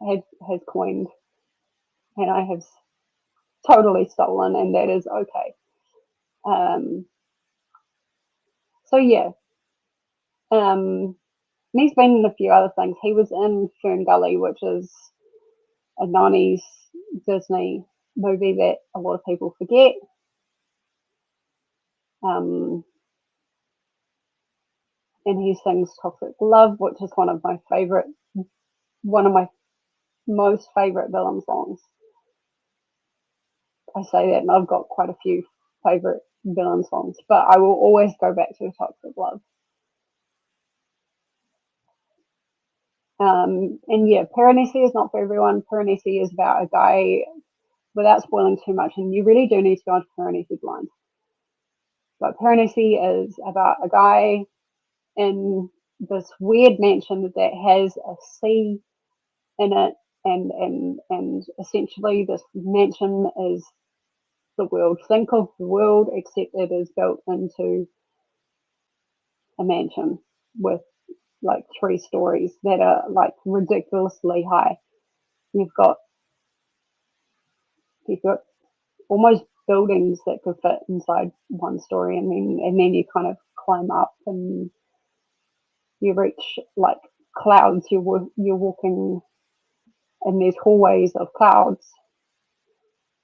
has coined, and I have totally stolen, and that is okay. So yeah, And he's been in a few other things. He was in Fern Gully, which is a 90s Disney movie that a lot of people forget. And he sings Toxic Love, which is one of my most favorite villain songs. I say that, and I've got quite a few favorite villain songs, but I will always go back to Toxic Love. And yeah, Piranesi is not for everyone. Piranesi is about a guy, without spoiling too much, and you really do need to go into Piranesi blind. But Piranesi is about a guy in this weird mansion that has a sea in it, and essentially this mansion is the world. Think of the world, except it is built into a mansion with like 3 stories that are like ridiculously high. You've got almost buildings that could fit inside 1 story, and then you kind of climb up and you reach like clouds. You're walking in these hallways of clouds,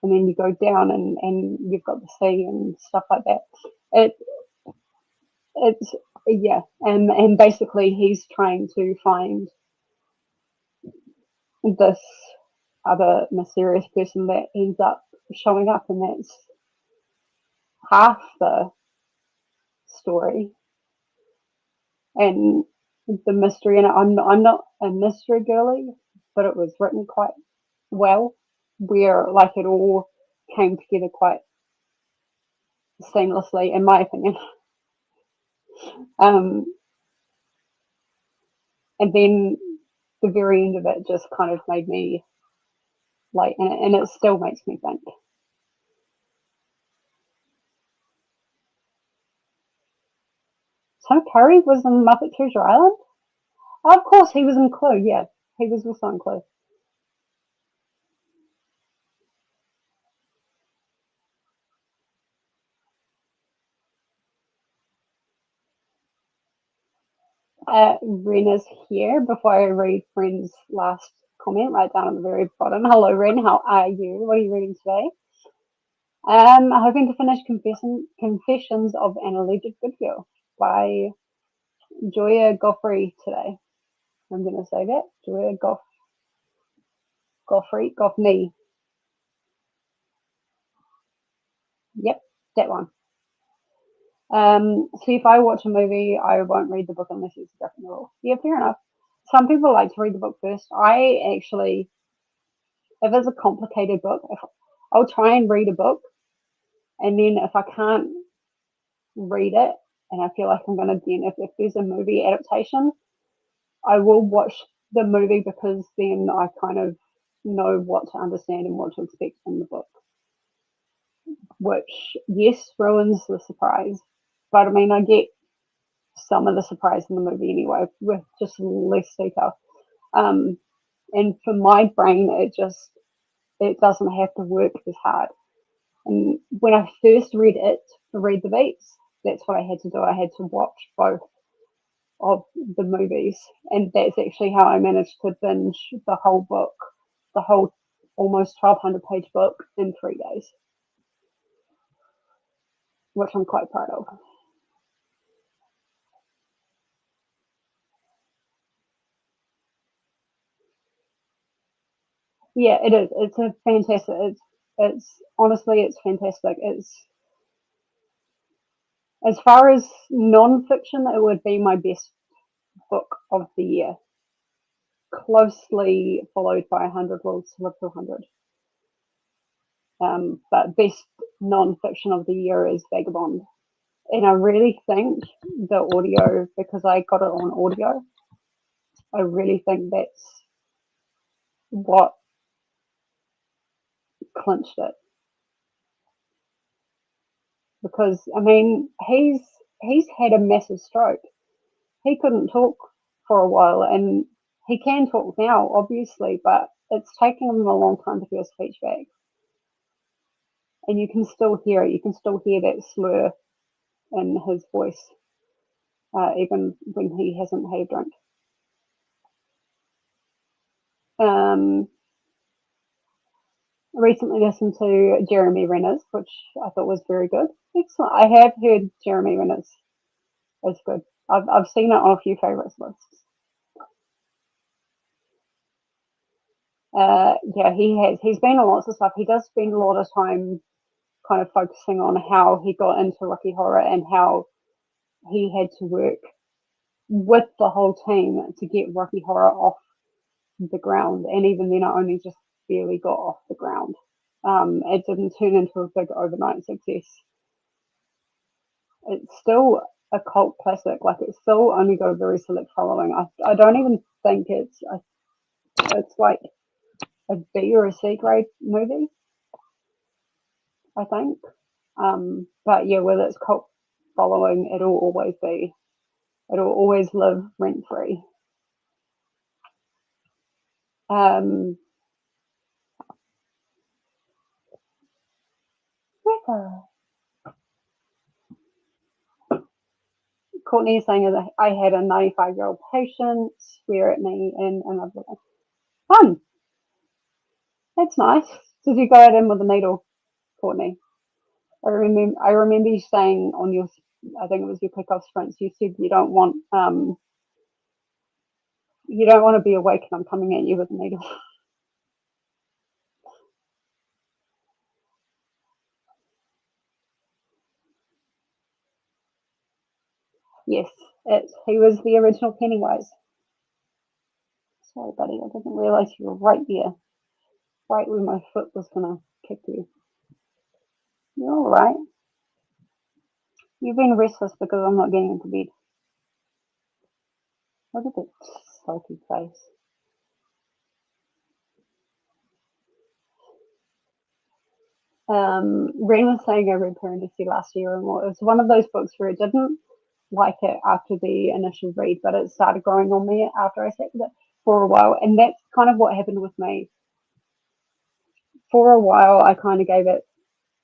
and then you go down and you've got the sea and stuff like that. It's yeah, and basically he's trying to find this other mysterious person that ends up showing up, and that's half the story. And the mystery, and I'm not a mystery girly, but it was written quite well, where like it all came together quite seamlessly, in my opinion. Um, and then the very end of it just kind of made me like, and it still makes me think. Tim Curry was in Muppet Treasure Island? Oh, of course, he was in Clue. Yeah, he was also in Clue. Ren is here. Before I read Ren's last comment, right down at the very bottom. Hello, Ren. How are you? What are you reading today? Hoping to finish Confessions of an Alleged Good Girl by Joya Goffrey today. I'm going to say that. Joya Goffney. Yep, that one. So if I watch a movie, I won't read the book unless it's a graphic novel. Yeah, fair enough. Some people like to read the book first. I actually, if it's a complicated book, I'll try and read a book, and then if I can't read it, and I feel like I'm going to then, if there's a movie adaptation, I will watch the movie, because then I kind of know what to understand and what to expect in the book, which, yes, ruins the surprise. But I mean, I get some of the surprise in the movie anyway, with just less detail. And for my brain, it doesn't have to work as hard. And when I first read the Beats, that's what I had to do. I had to watch both of the movies, and that's actually how I managed to binge the whole book, the whole almost 1,200-page book in 3 days, which I'm quite proud of. Yeah, it is. It's a fantastic. It's honestly, it's fantastic. It's, as far as non-fiction, it would be my best book of the year, closely followed by 100 Rules to Live to 100. But best non-fiction of the year is Vagabond. And I really think the audio, because I got it on audio, I really think that's what clinched it. Because I mean, he's had a massive stroke. He couldn't talk for a while, and he can talk now, obviously, but it's taken him a long time to get his speech back. And you can still hear it. You can still hear that slur in his voice, even when he hasn't had a drink. Recently listened to Jeremy Renner's, which I thought was very good. Excellent. I have heard Jeremy Renner's is good. I've seen it on a few favourites lists. Yeah, he has. He's been on lots of stuff. He does spend a lot of time kind of focusing on how he got into Rocky Horror and how he had to work with the whole team to get Rocky Horror off the ground. And even then, it only just barely got off the ground. It didn't turn into a big overnight success. It's still a cult classic. Like, it's still only got a very select following. I don't even think it's like a B or a C grade movie, I think. But yeah, with its cult following, it'll always live rent free. Courtney is saying that I had a 95-year-old patient swear at me in another fun. That's nice. Did you go at him with a needle, Courtney? I remember you saying on your, I think it was your kickoff sprints, you said you don't want to be awake and I'm coming at you with a needle. Yes, he was the original Pennywise. Sorry, buddy, I didn't realise you were right there, right where my foot was gonna kick you. You're all right. You've been restless because I'm not getting into bed. Look at that sulky face. Ren was saying I read Parenthesis last year, and it was one of those books where it didn't like it after the initial read, but it started growing on me after I sat with it for a while, and that's kind of what happened with me. For a while, I kind of gave it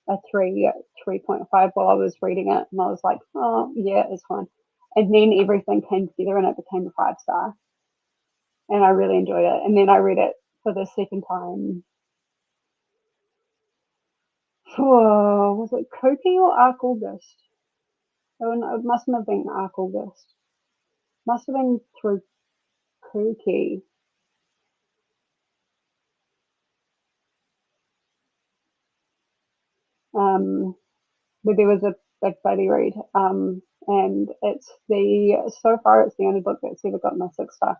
a 3.5 while I was reading it, and I was like, oh yeah, it's fine. And then everything came together, and it became a 5-star, and I really enjoyed it. And then I read it for the second time. Was it Koki or Arc August? It mustn't have been Arc August. Must have been through Koki. But there was a big buddy read, and so far it's the only book that's ever gotten a 6-star.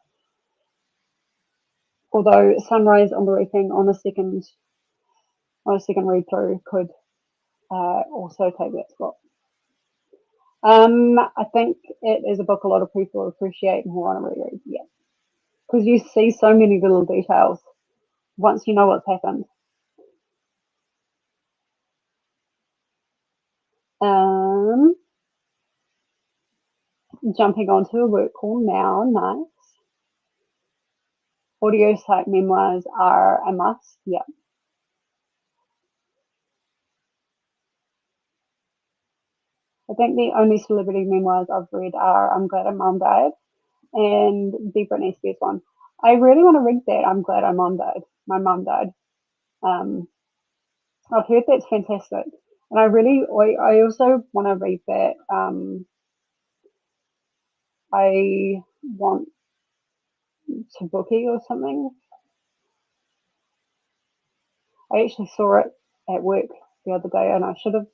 Although Sunrise on the Reaping on a second read through could also take that spot. I think it is a book a lot of people appreciate and who want to reread. Yeah, because you see so many little details once you know what's happened. Jumping onto a work call now, nice. Audio site memoirs are a must. Yeah. I think the only celebrity memoirs I've read are I'm Glad My Mom Died and the Britney Spears one. I really want to read that. I'm Glad My Mom Died. My mom died. I've heard that's fantastic, and I also want to read that. I want to bookie or something. I actually saw it at work the other day, and I should have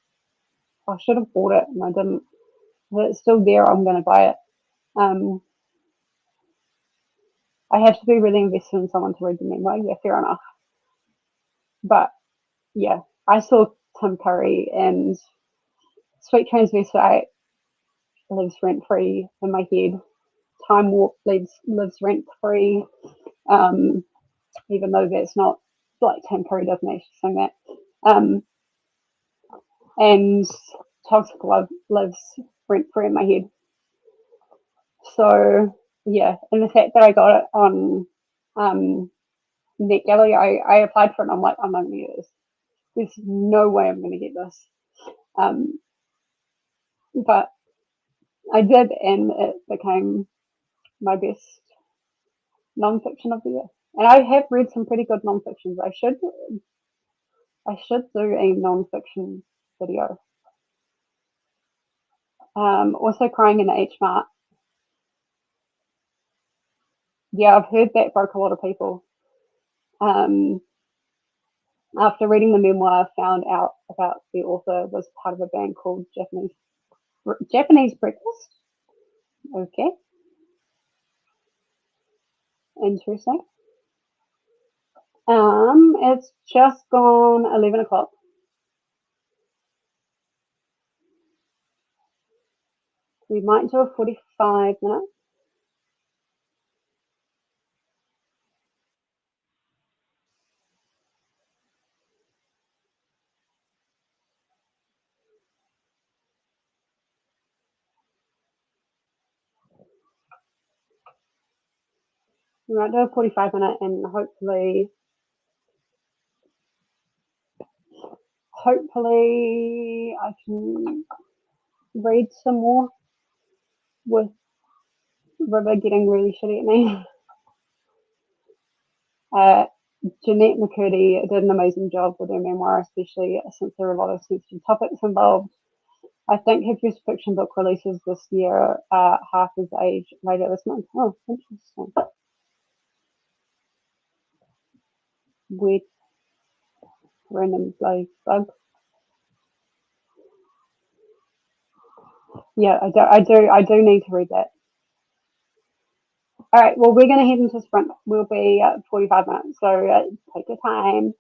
bought it, and I didn't. If it's still there, I'm going to buy it. I have to be really invested in someone to read the memoir. Yeah, fair enough. But yeah, I saw Tim Curry, and Sweet Transvestite lives rent free in my head. Time Warp lives rent free, even though that's not like Tim Curry doesn't actually sing that. And Toxic Love lives rent free in my head. So yeah, and the fact that I got it on NetGalley, I applied for it and I'm like, I'm not going to get this. There's no way I'm going to get this. But I did, and it became my best non-fiction of the year. And I have read some pretty good non-fictions. I should do a non-fiction video. Also Crying in the H Mart. Yeah, I've heard that broke a lot of people. Um, After reading the memoir, I found out about the author was part of a band called Japanese Breakfast. Okay, interesting. It's just gone 11 o'clock. We might do a 45 minutes. We might do a 45-minute, and hopefully I can read some more with River getting really shitty at me. Uh, Jeanette McCurdy did an amazing job with her memoir, especially since there are a lot of sensitive topics involved. I think her first fiction book releases this year, half his age later this month. Oh, interesting. Weird random bug. Yeah, I do need to read that. All right, well, we're going to head into sprint. We'll be 45 minutes, so take your time.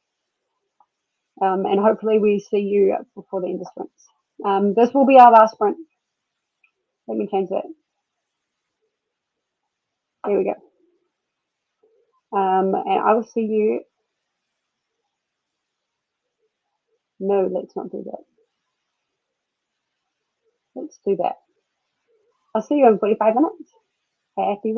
And hopefully we see you before the end of sprints. This will be our last sprint. Let me change that. There we go. And I will see you. No, let's not do that. Let's do that. I'll see you in 45 minutes. Happy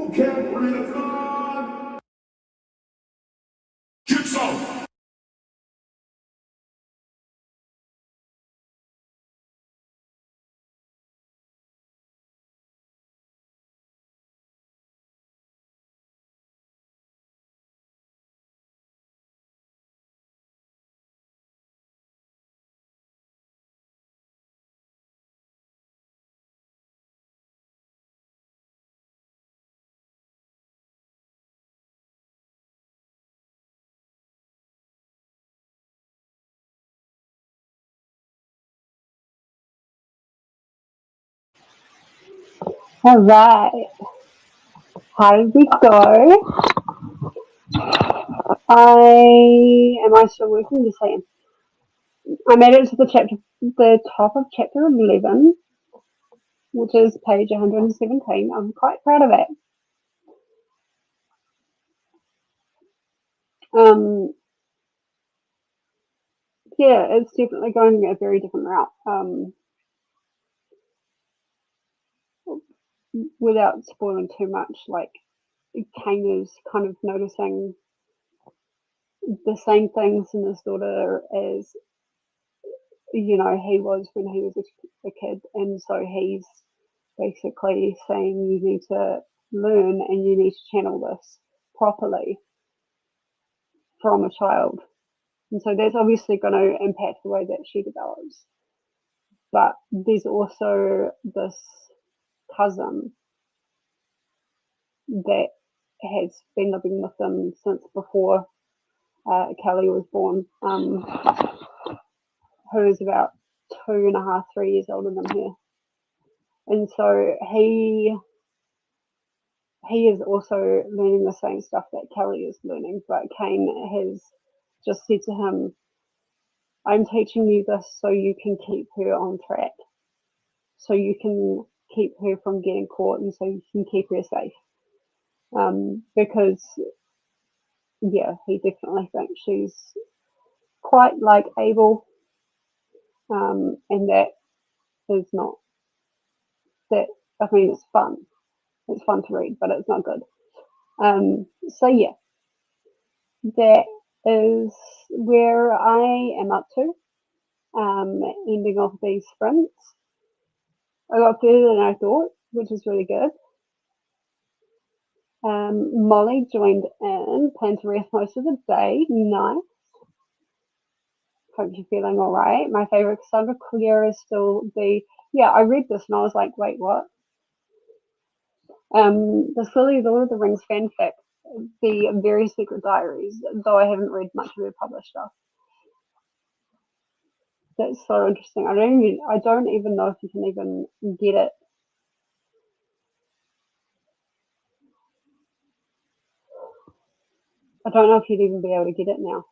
Boot Camp Readathon. Get some. All right. How did we go? Am I still working? The same. I made it to the top of chapter 11, which is page 117. I'm quite proud of it. Yeah, it's definitely going a very different route. Without spoiling too much, like Kane is kind of noticing the same things in his daughter as he was when he was a kid, and so he's basically saying you need to learn and you need to channel this properly from a child, and so that's obviously going to impact the way that she develops. But there's also this cousin that has been living with them since before Kelly was born, who is about 2.5, 3 years older than her. And so he is also learning the same stuff that Kelly is learning, but Kane has just said to him, I'm teaching you this so you can keep her on track, so you can keep her from getting caught, and so you can keep her safe. Because, yeah, he definitely thinks she's quite able, and that is not that. I mean, it's fun. It's fun to read, but it's not good. So yeah, that is where I am up to. Ending off these sprints. I got further than I thought, which is really good. Molly joined in, planned to rest most of the day. Nice. Hope you're feeling all right. My favorite Cassandra Clare is still yeah, I read this and I was like, wait, what? The Silly Lord of the Rings fanfic, the Very Secret Diaries, though I haven't read much of her published stuff. That's so interesting. I don't even know if you can even get it. I don't know if you'd even be able to get it now.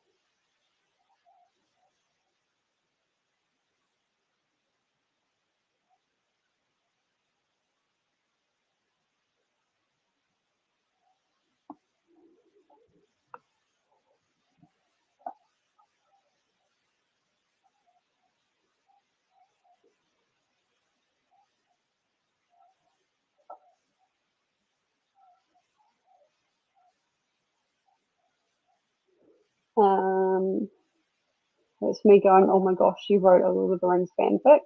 It's me going, oh my gosh, you wrote a Lord of the Rings fanfic.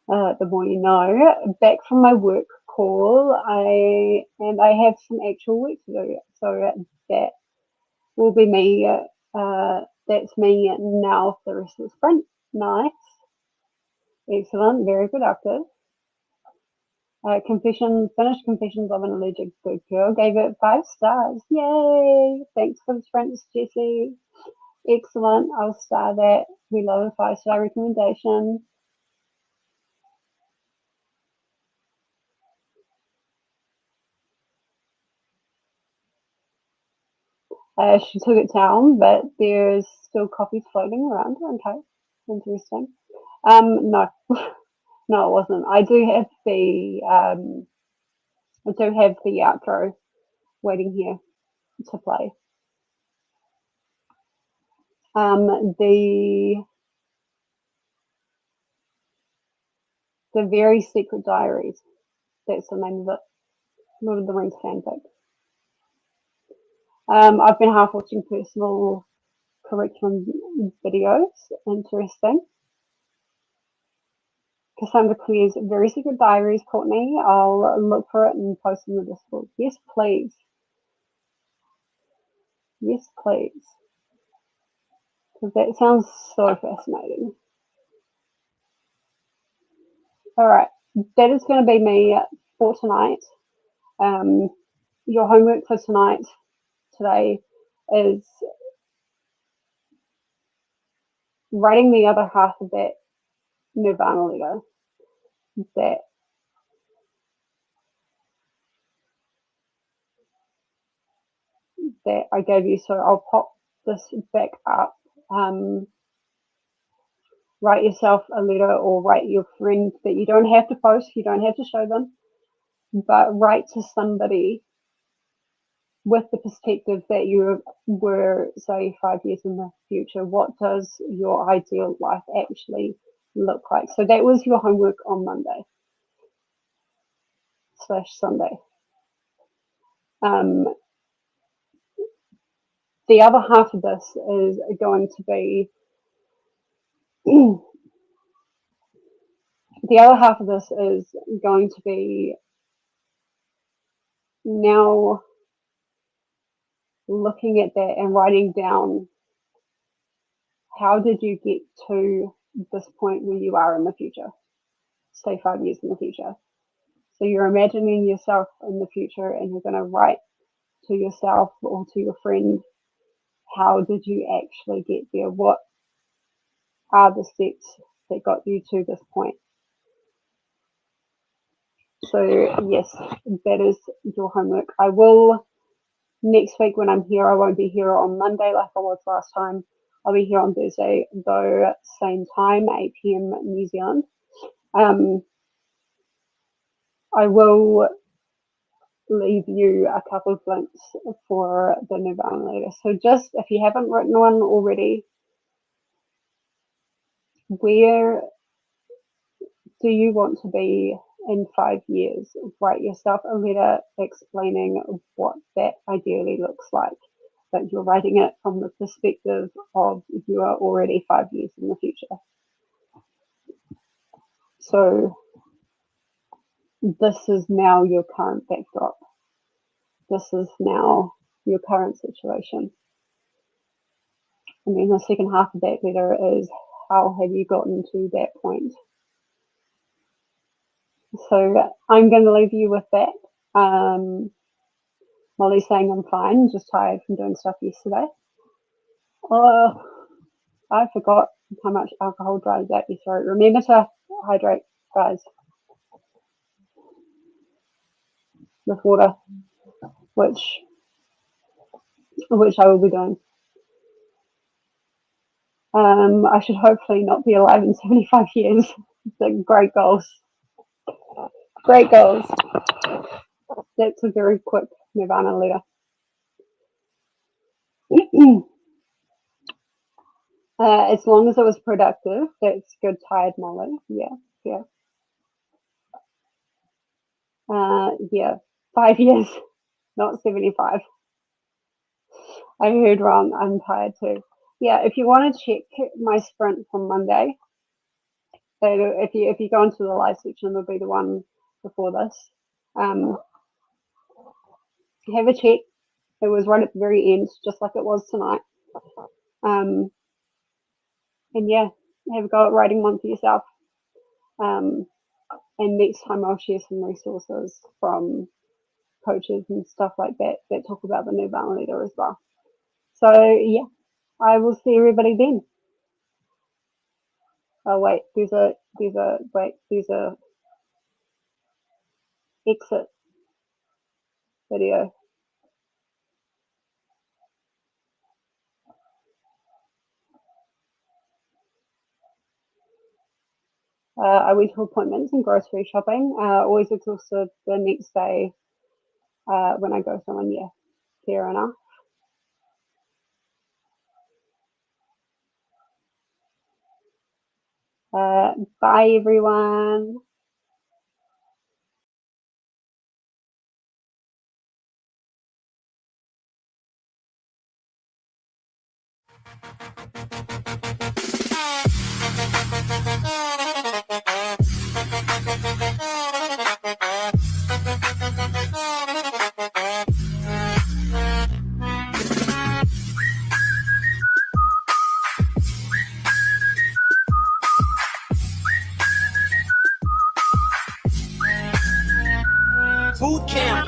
The more you know. Back from my work call, I have some actual work to do. So that will be me. That's me now for the rest of the sprint. Nice. Excellent. Very productive. Finished Confessions of an Allergic Good Girl. Gave it 5 stars. Yay! Thanks for the sprints, Jessie. Excellent. I'll star that. We love a 5-star recommendation. She took it down, but there's still copies floating around. Okay, interesting. No, no, it wasn't. I do have the outro waiting here to play. The Very Secret Diaries. That's the name of it. Lord of the Rings fanfic. I've been half watching personal curriculum videos. Interesting. Cassandra Clare's Very Secret Diaries, Courtney. I'll look for it and post in the Discord. Yes, please. Yes, please. Because that sounds so fascinating. All right, that is going to be me for tonight. Your homework for today, is writing the other half of that Nirvana letter that I gave you. So I'll pop this back up. Write yourself a letter or write your friend that you don't have to post, you don't have to show them, but write to somebody with the perspective that you were, say, 5 years in the future. What does your ideal life actually look like? So that was your homework on Monday/Sunday. The other half of this is going to be now looking at that and writing down, how did you get to this point where you are in the future, say 5 years in the future. So you're imagining yourself in the future and you're going to write to yourself or to your friend, how did you actually get there? What are the steps that got you to this point? So yes, that is your homework. I will, next week when I'm here, I won't be here on Monday like I was last time. I'll be here on Thursday, though same time, 8 p.m. New Zealand. I will leave you a couple of links for the Nirvana letter. So just, if you haven't written one already, where do you want to be in 5 years? Write yourself a letter explaining what that ideally looks like. But you're writing it from the perspective of you are already 5 years in the future. So this is now your current backdrop. This is now your current situation. And then the second half of that letter is, how have you gotten to that point? So I'm going to leave you with that. Molly's saying I'm fine, just tired from doing stuff yesterday. I forgot how much alcohol dries out your throat. Remember to hydrate, guys, with water, which I will be doing. I should hopefully not be alive in 75 years. Great goals. Great goals. That's a very quick Nirvana letter. As long as it was productive, that's good, tired Molly. Yeah. Yeah, 5 years, not 75. I heard wrong. I'm tired too. Yeah, if you want to check my sprint from Monday, if you go into the live section, it'll be the one before this. Have a check. It was right at the very end, just like it was tonight. And yeah, have a go at writing one for yourself. And next time I'll share some resources from coaches and stuff like that that talk about the Nirvana letter as well. So yeah, I will see everybody then. Oh wait, there's a exit video. I went to appointments and grocery shopping. Always exhausted the next day when I go somewhere. Yeah, fair enough. Bye everyone. Boot Camp.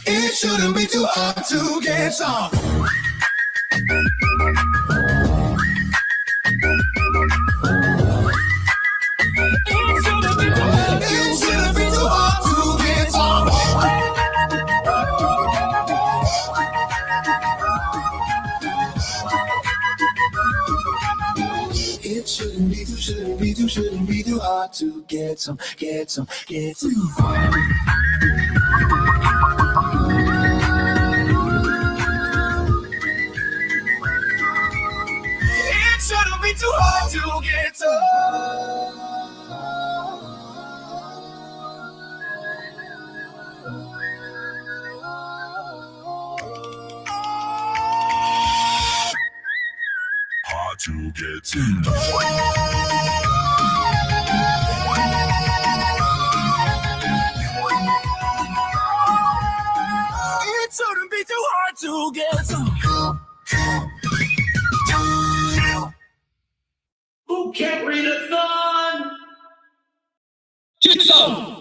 It shouldn't be too hard to get some. It shouldn't be too hard to get some. It shouldn't be too hard to get some. It shouldn't be too hard to get some. Hard to get to. It shouldn't be too hard to get some. Boot Camp Readathon. Get some.